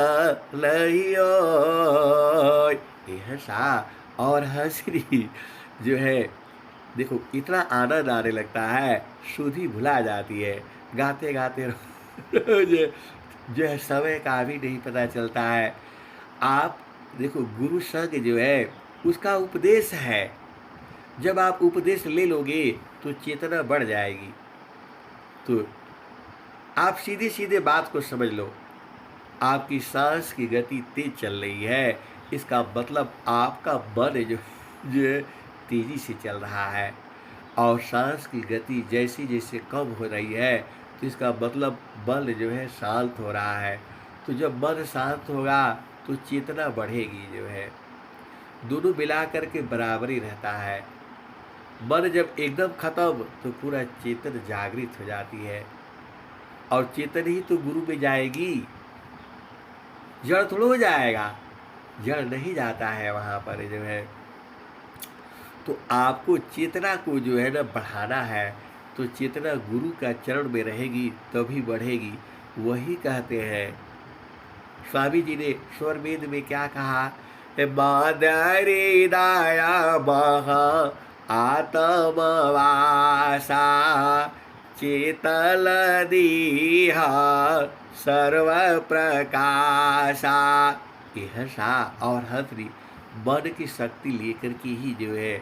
नहीं हो। यह सा और हंसरी जो है, देखो इतना आनंद आने लगता है, सुधी भुला जाती है। गाते गाते जो है समय का भी नहीं पता चलता है। आप देखो गुरु संग जो है उसका उपदेश है। जब आप उपदेश ले लोगे तो चेतना बढ़ जाएगी। तो आप सीधे सीधे बात को समझ लो। आपकी सांस की गति तेज चल रही है, इसका मतलब आपका मन जो है तेजी से चल रहा है। और सांस की गति जैसी जैसे कम हो रही है, तो इसका मतलब मन जो है शांत हो रहा है। तो जब मन शांत होगा तो चेतना बढ़ेगी जो है। दोनों मिला करके बराबरी रहता है। मन जब एकदम खत्म तो पूरा चेतन जागृत हो जाती है, और चेतन ही तो गुरु में जाएगी, जड़ थोड़ा हो जाएगा, जड़ नहीं जाता है वहाँ पर जो है। तो आपको चेतना को जो है ना बढ़ाना है, तो चेतना गुरु का चरण में रहेगी तभी बढ़ेगी। वही कहते हैं स्वामी जी ने स्वरवेद में क्या कहा, मादरे दाया महा आत्मवासा चेतल दीहा सर्व प्रकाशा। यह सा और हथरी मन की शक्ति लेकर के ही जो है,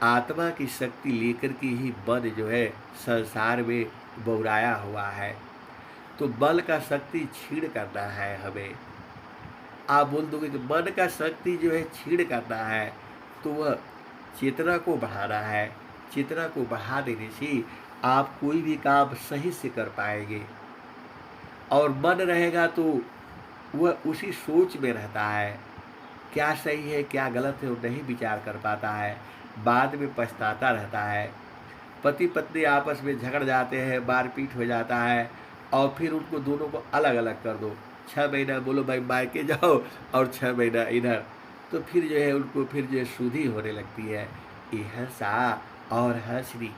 आत्मा की शक्ति लेकर के ही मन जो है संसार में बौराया हुआ है। तो बल का शक्ति छीड़ करना है हमें। आप बोल दोगे कि मन का शक्ति जो है छीड़ करना है, तो वह चेतना को बढ़ाना है। चेतना को बढ़ा देने से आप कोई भी काम सही से कर पाएंगे। और मन रहेगा तो वह उसी सोच में रहता है, क्या सही है क्या गलत है वो नहीं विचार कर पाता है, बाद में पछताता रहता है। पति पत्नी आपस में झगड़ जाते हैं, मारपीट हो जाता है, और फिर उनको दोनों को अलग अलग कर दो, 6 महीना बोलो भाई मायके जाओ और 6 महीना इधर, तो फिर जो है उनको फिर जो है शुद्धि होने लगती है। यह सा और हंसनी।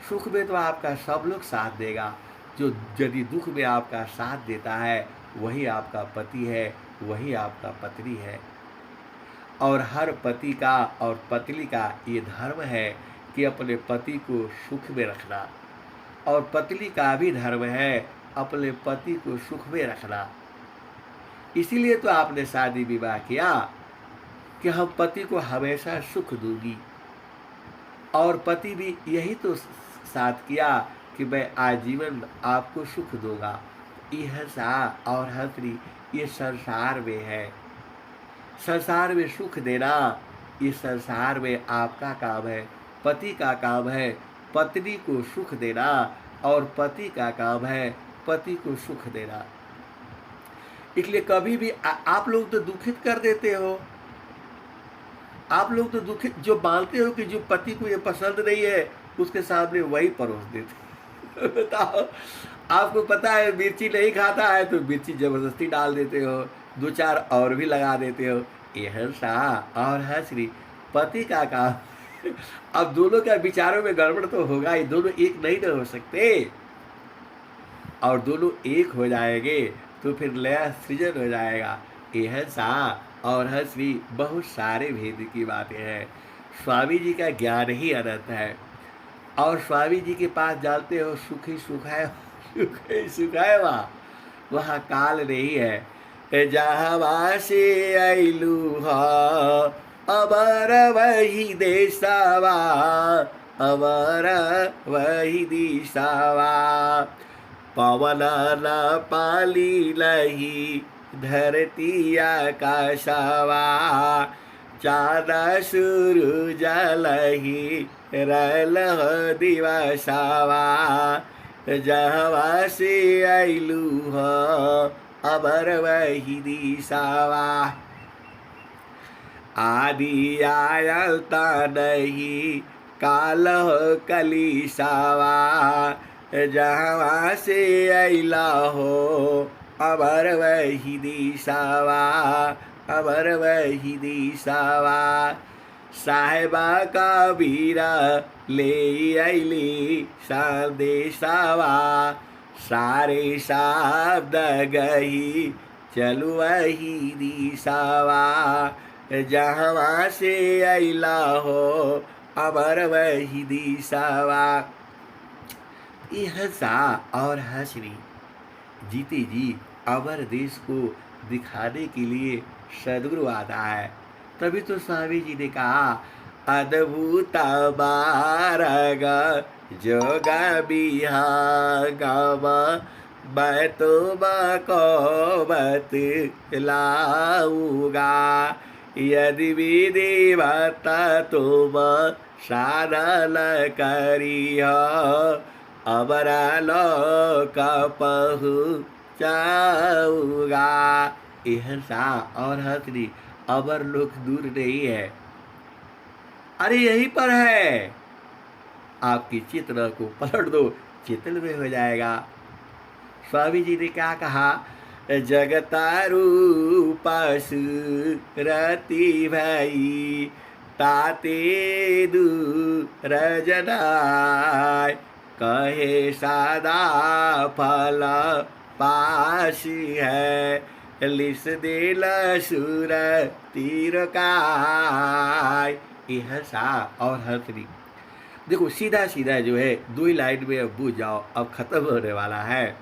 सुख में तो आपका सब लोग साथ देगा, जो यदि दुख में आपका साथ देता है वही आपका पति है, वही आपका पत्नी है। और हर पति का और पत्नी का ये धर्म है कि अपने पति को सुख में रखना, और पत्नी का भी धर्म है अपने पति को सुख में रखना। इसीलिए तो आपने शादी विवाह किया कि हम पति को हमेशा सुख दूंगी, और पति भी यही तो साथ किया कि मैं आजीवन आपको सुख दूंगा। यह सा और हथरी ये संसार में है। संसार में सुख देना ये संसार में आपका काम है, पति का काम है पत्नी को सुख देना, और पति का काम है पति को सुख देना। इसलिए कभी भी आप लोग तो दुखित कर देते हो, आप लोग तो दुखित जो मानते हो कि जो पति को ये पसंद नहीं है उसके सामने वही परोस देते बताओ, आपको पता है मिर्ची नहीं खाता है तो मिर्ची जबरदस्ती डाल देते हो, 2-4 और भी लगा देते हो। यह सा और हंसरी पति का काम अब दोनों का विचारों में गड़बड़ तो होगा ही, दोनों एक नहीं ना हो सकते, और दोनों एक हो जाएंगे तो फिर नया सृजन हो जाएगा। यह सा और हंसरी बहुत सारे भेद की बातें हैं। स्वामी जी का ज्ञान ही अनंत है, और स्वामी जी के पास जानते हो सुख ही सुख है, सुख ही सुख है, वहाँ काल नहीं है। जहाँ से अइलू अमर वही देशवा, अमर वही दिशावा, पवन न पाली लही धरती आकाशवा, चाँद सूरज लही रल दिवसवा, जहाँ से अइलू अमर वही दिशावा, आदि आयलता नहीं काल कलिसावा, जहाँ से अइला हो अमर वही दिशावा, अमर वही दिशावा, साहेबा का बीरा ले अइली संदेशावा, सारे शब्द गही चलु वही दिशावा, जहाँ से अइला हो अमर वही दिशावा। यह सा और हंसनी जीते जी अमर देश को दिखाने के लिए सदगुरु आता है। तभी तो स्वामी जी ने कहा अद्भुत मार्ग जोग विहंगम मैं तुमको बतलाऊंगा, यदि विधिवत तुम साधन करियो, अमर लोक पहुँचाऊंगा। ऐसा और हंसनी अमर लोक दूर नहीं है, अरे यहीं पर है। आपकी चेतना को पलट दो, चेतन में हो जाएगा। स्वामी जी ने क्या कहा, जगतारूप सुरति भई, ताते दूर जनाय, कहे सदा फल पासी है, लिस दिल सुर तीर काय। सा और हंसनी देखो सीधा सीधा जो है 2 ही लाइन में अब बुझ जाओ, अब खत्म होने वाला है।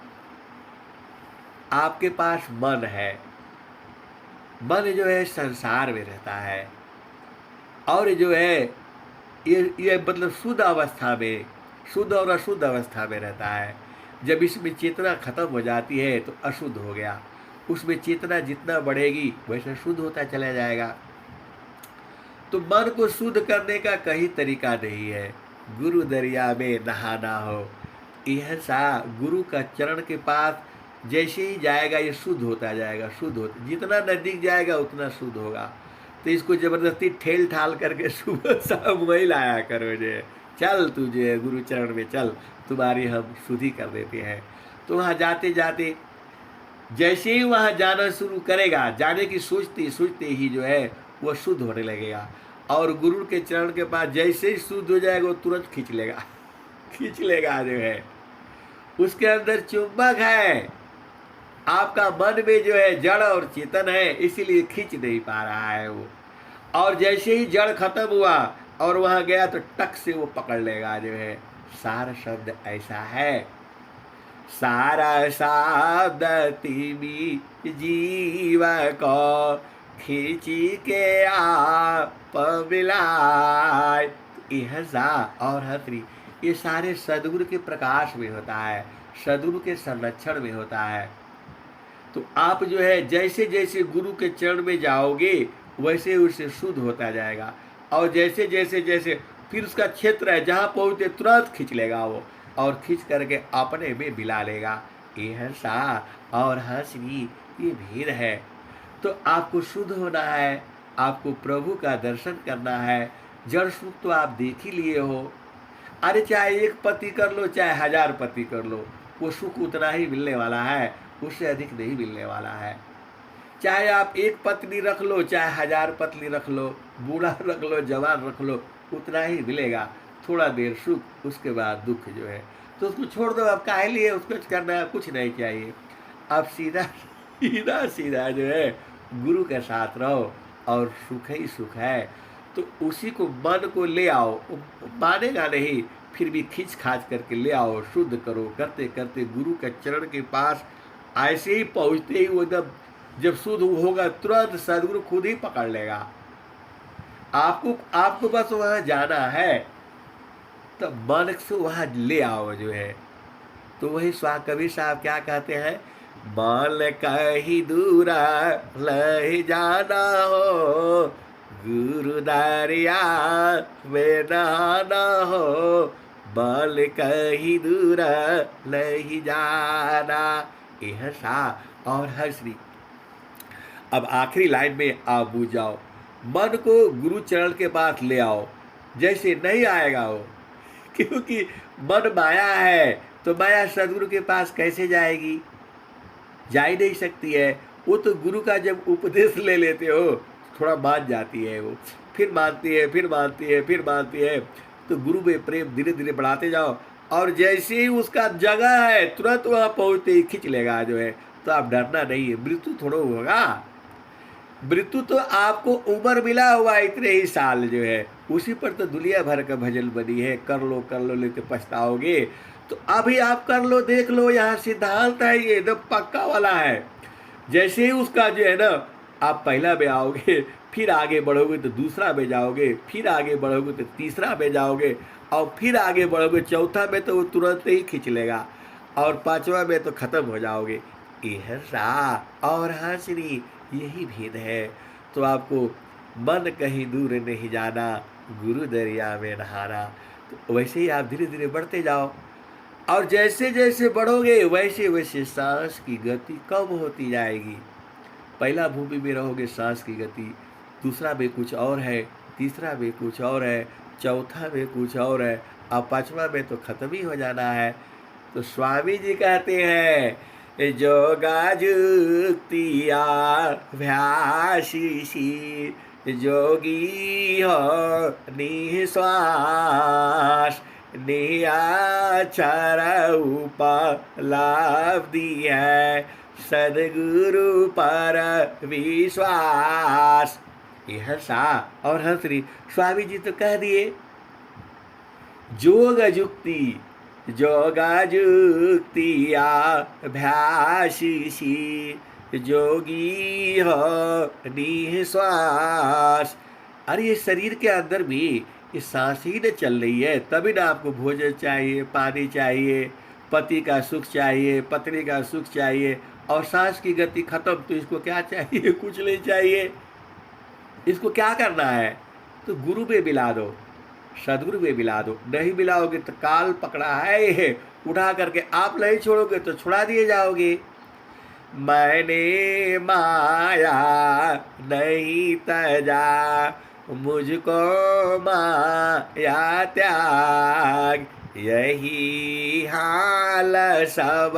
आपके पास मन है, मन जो है संसार में रहता है, और जो है ये मतलब शुद्ध अवस्था में, शुद्ध और अशुद्ध अवस्था में रहता है। जब इसमें चेतना खत्म हो जाती है तो अशुद्ध हो गया, उसमें चेतना जितना बढ़ेगी वैसे शुद्ध होता चला जाएगा। तो मन को शुद्ध करने का कहीं तरीका नहीं है, गुरु दरिया में नहाना हो। यह सा गुरु का चरण के पास जैसे ही जाएगा ये शुद्ध होता जाएगा, शुद्ध होता, जितना नजदीक जाएगा उतना शुद्ध होगा। तो इसको जबरदस्ती ठेल ठाल करके सुबह शाम वही लाया करो, जे चल तुझे गुरु चरण में चल, तुम्हारी हम शुद्धि कर देते हैं। तो वहाँ जाते जाते जैसे ही वहाँ जाना शुरू करेगा, जाने की सोचते सोचते ही जो है वह शुद्ध होने लगेगा, और गुरु के चरण के पास जैसे ही शुद्ध हो जाएगा वो तुरंत खींच लेगा, खींच लेगा जो है। उसके अंदर चुंबक है, आपका मन में जो है जड़ और चेतन है, इसीलिए खींच नहीं पा रहा है वो। और जैसे ही जड़ खत्म हुआ और वहाँ गया तो टक से वो पकड़ लेगा जो है। सार शब्द ऐसा है, सारा शब्द तिमी जीव को खींची के आप मिलाए। यह सा और हथरी ये सारे सदगुरु के प्रकाश में होता है, सदगुरु के संरक्षण में होता है। तो आप जो है जैसे जैसे गुरु के चरण में जाओगे वैसे उससे शुद्ध होता जाएगा, और जैसे जैसे जैसे फिर उसका क्षेत्र है जहाँ पहुँचते तुरंत खींच लेगा वो, और खींच करके अपने में मिला लेगा। यह सा और हंसनी ये भेद है। तो आपको शुद्ध होना है, आपको प्रभु का दर्शन करना है। जड़ सुख तो आप देख ही लिए हो, अरे चाहे 1 पति कर लो चाहे 1000 पति कर लो, वो सुख उतना ही मिलने वाला है, उससे अधिक नहीं मिलने वाला है। चाहे आप 1 पत्नी रख लो चाहे 1000 पत्नी रख लो, बूढ़ा रख लो जवान रख लो, उतना ही मिलेगा। थोड़ा देर सुख, उसके बाद दुख जो है, तो उसको छोड़ दो। अब काहे लिए उसको करना है, कुछ नहीं चाहिए। अब सीधा सीधा सीधा जो है गुरु के साथ रहो और सुख ही सुख है। तो उसी को मन को ले आओ, मानेगा नहीं फिर भी खींच खाच करके ले आओ, शुद्ध करो। करते करते गुरु के चरण के पास ऐसे ही पहुँचते ही वो एकदम जब शुद्ध होगा तुरंत सदगुरु खुद ही पकड़ लेगा आपको बस वहाँ जाना है, तो मन से वहाँ ले आओ जो है। तो वही कबीर साहब क्या कहते हैं, मन कहीं दूरा ले जाना हो, गुरु दरिया में नहाना हो, बल कहीं दूरा ले जाना। यह सा और हंसनी। अब आखिरी लाइन में आप बुझ जाओ, मन को गुरु चरण के पास ले आओ। जैसे नहीं आएगा वो, क्योंकि मन माया है, तो माया सदगुरु के पास कैसे जाएगी, जा ही नहीं सकती है। वो तो गुरु का जब उपदेश ले लेते हो थोड़ा मान जाती है, वो फिर मानती है, फिर मानती है, फिर मानती है। तो गुरु में प्रेम धीरे धीरे बढ़ाते जाओ, और जैसे ही उसका जगह है तुरंत वहाँ पहुँचते ही खींच लेगा जो है। तो आप डरना नहीं है, मृत्यु थोड़ा होगा, मृत्यु तो आपको उम्र मिला हुआ इतने ही साल जो है, उसी पर तो दुनिया भर का भजन बनी है, कर लो लेके पछताओगे। तो अभी आप कर लो, देख लो, यहाँ सिद्धांत है ये एकदम पक्का वाला है। जैसे ही उसका जो है ना आप पहला में आओगे, फिर आगे बढ़ोगे तो दूसरा में जाओगे, फिर आगे बढ़ोगे तो तीसरा में जाओगे, और फिर आगे बढ़ोगे चौथा में, तो वो तुरंत ही खींच लेगा। और पांचवा में तो खत्म हो जाओगे। यह रा और हासिनी, यही भेद है। तो आपको मन कहीं दूर नहीं जाना, गुरु दरिया में नहाना। तो वैसे ही आप धीरे धीरे बढ़ते जाओ, और जैसे जैसे बढ़ोगे वैसे वैसे सांस की गति कम होती जाएगी। पहला भूमि में रहोगे सांस की गति, दूसरा में कुछ और है, तीसरा में कुछ और है, चौथा में कुछ और है, अब पांचवा में तो खत्म ही हो जाना है। तो स्वामी जी कहते हैं जोगा जुक्तिया भ्यासी जोगी हो निश्वास नियाचर उपलब्धि है सदगुरु पर विश्वास। यह सा और हंसरी स्वामी जी तो कह दिए जोग जुक्ति जोगा जुक्तिया भ्यासी जोगी हो निश्वास। अरे ये शरीर के अंदर भी ये सांस ही न चल रही है, तभी ना आपको भोजन चाहिए, पानी चाहिए, पति का सुख चाहिए, पत्नी का सुख चाहिए, और सांस की गति खत्म तो इसको क्या चाहिए? कुछ नहीं चाहिए। इसको क्या करना है? तो गुरु में मिला दो, सदगुरु में मिला दो। नहीं मिलाओगे तो काल पकड़ा है, उठा करके आप नहीं छोड़ोगे तो छुड़ा दिए जाओगे। मैंने माया नहीं तजा मुझको माया त्याग, यही हाल सब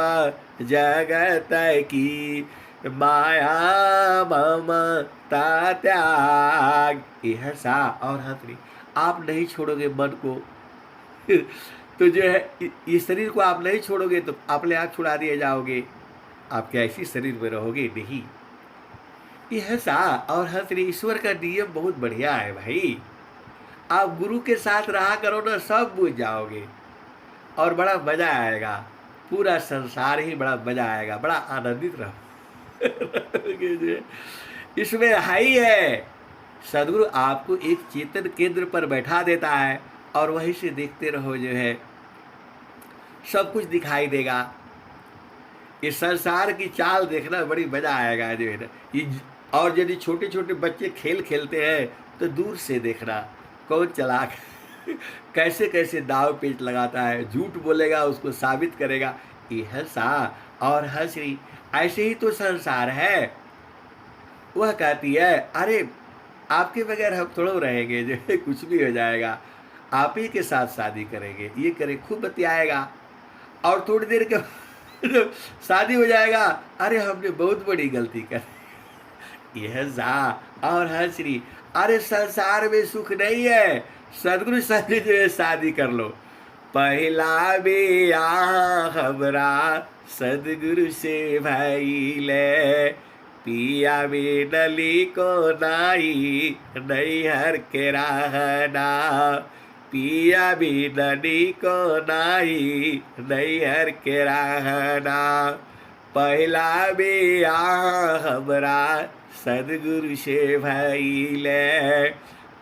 जगत की माया ममता त्याग। यह सा और हंसरी आप नहीं छोड़ोगे मन को तो जो है ये शरीर को आप नहीं छोड़ोगे तो अपने आप छुड़ा दिए जाओगे। आप क्या ऐसी शरीर में रहोगे? नहीं। यह सा और हंसरी ईश्वर का नियम बहुत बढ़िया है भाई। आप गुरु के साथ रहा करो ना, सब बुझ जाओगे और बड़ा मजा आएगा। पूरा संसार ही बड़ा मजा आएगा, बड़ा आनंदित रहोगे। इसमें हाई है। सदगुरु आपको एक चेतन केंद्र पर बैठा देता है और वहीं से देखते रहो, जो है सब कुछ दिखाई देगा। इस संसार की चाल देखना बड़ी मजा आएगा, जो है ना ये। और यदि छोटे छोटे बच्चे खेल खेलते हैं तो दूर से देखना कौन चालाक कैसे कैसे दाव पेच लगाता है, झूठ बोलेगा उसको साबित करेगा। यह सा और हंसरी ऐसे ही तो संसार है। वह कहती है अरे आपके बगैर हम थोड़ा रहेंगे, जो है कुछ भी हो जाएगा, आप ही के साथ शादी करेंगे, ये करें, खूब बतियाएगा। और थोड़ी देर के शादी हो जाएगा, अरे हमने बहुत बड़ी गलती कर। यह जा और हंसरी अरे संसार में सुख नहीं है, सदगुरु संग जो है शादी कर लो। पहला बियाह हमरा सदगुरु से भइले, पिया में डली को नाई नैहर के रहना, पिया भी नदी को नाई नैहर के रहना। पहला बियाह हमरा सदगुरु से भइले,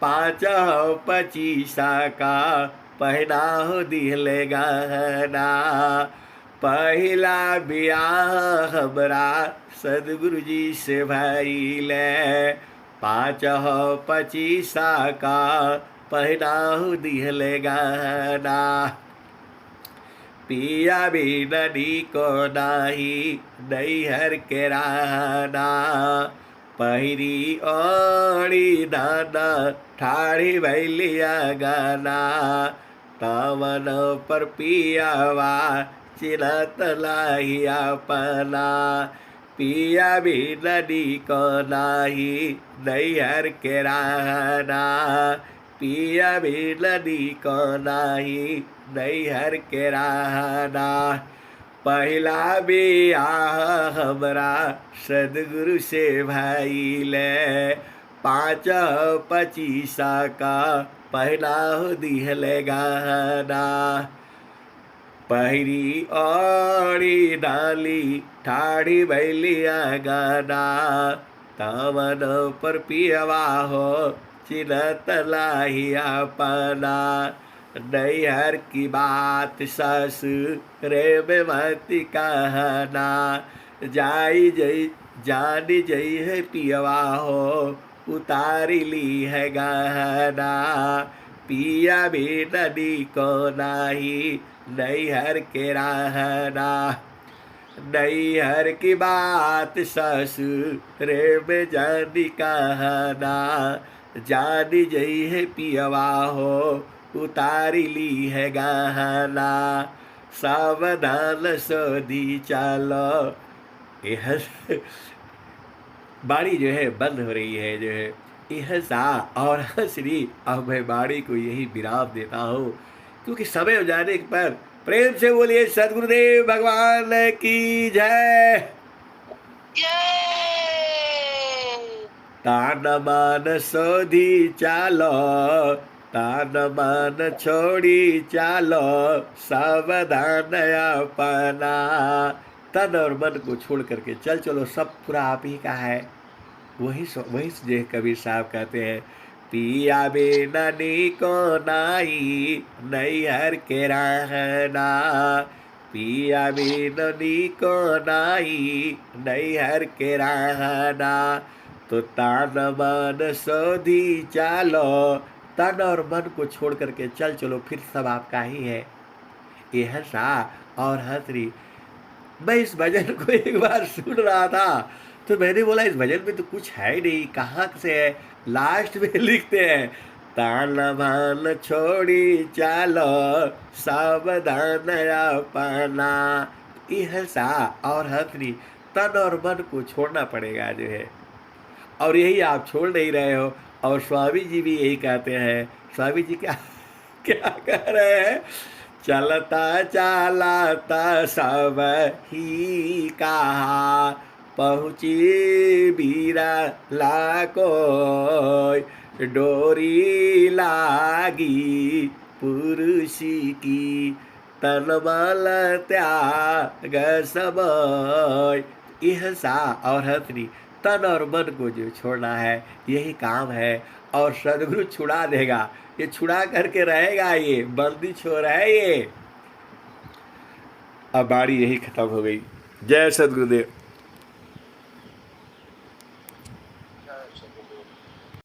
5-25 का पहना हो दिहले गहना। पहला बियाह हमरा सदगुरु जी से भइले, 5-25 का पहना हो दिहले गहना। पिया भी नदी को नाही नैहर के रहना, पहिरी ओढ़ी दाना ठाड़ी भैलिया गाना। तावन पर पियावा चिलत लाही अपना, पिया भी नदी को नाही नैहर के रहना, पिया भी नदी को नाही नैहर के रहना। पहला बियाह हमरा सदगुरु से भइले, 5-25 का पहना हो दिहले गहना। पहिरी ओढ़ी डाली ठाड़ी भैलिया गाना, तावन पर पियवा हो चिलत लाही अपना, नैहर की बात ससुरे में मत कहना, जाई जई जानी जई है पियवा हो, उतारी ली है गहना। पिया भी नदी को नाही, नैहर के रहना। नैहर की बात ससुरे में जानी कहना, जानी जई है पियवा हो, उतारी ली है गहना। सावधान सोधी चलो, यह बाड़ी जो है बंद हो रही है जो है। यह सा और हंसरी, अब मैं बाड़ी को यही विराम देता हूँ, क्योंकि समय हो जाने पर प्रेम से बोलिए सदगुरुदेव भगवान की जय। तान मान सोधी चालो, तान मान छोड़ी चालो, सावधान अपना। तन और मन को छोड़ करके चल चलो, सब पूरा आप ही का है। वही जो कबीर साहब कहते हैं, पिया बेननी को नाई, नैहर के रहना। पिया बेननी को नाई, नैहर के रहना। तो तन मन सोधी चालो, तन और मन को छोड़ करके चल चलो, फिर सब आपका ही है। यह सा और हंसरी। मैं इस भजन को एक बार सुन रहा था तो मैंने बोला इस भजन में तो कुछ है ही नहीं, कहाँ से है। लास्ट में लिखते हैं, तान मान छोड़ी चालो, सावधान अपना। यह सा और हंसरी, तन और मन को छोड़ना पड़ेगा जो है, और यही आप छोड़ नहीं रहे हो। और स्वामी जी भी यही कहते हैं। स्वामी जी क्या क्या कह रहे हैं, चलता चलाता सब ही कहा, पहुँची बीरा लाको, डोरी लागी पुरुषी की, तनमल त्याग सब। यह सा और हंसनी, तन और मन को जो छोड़ना है यही काम है, और सदगुरु छुड़ा देगा। ये छुड़ा करके रहेगा, ये बंदी छोर है ये। अब बाड़ी यही खत्म हो गई। जय सदगुरुदेव।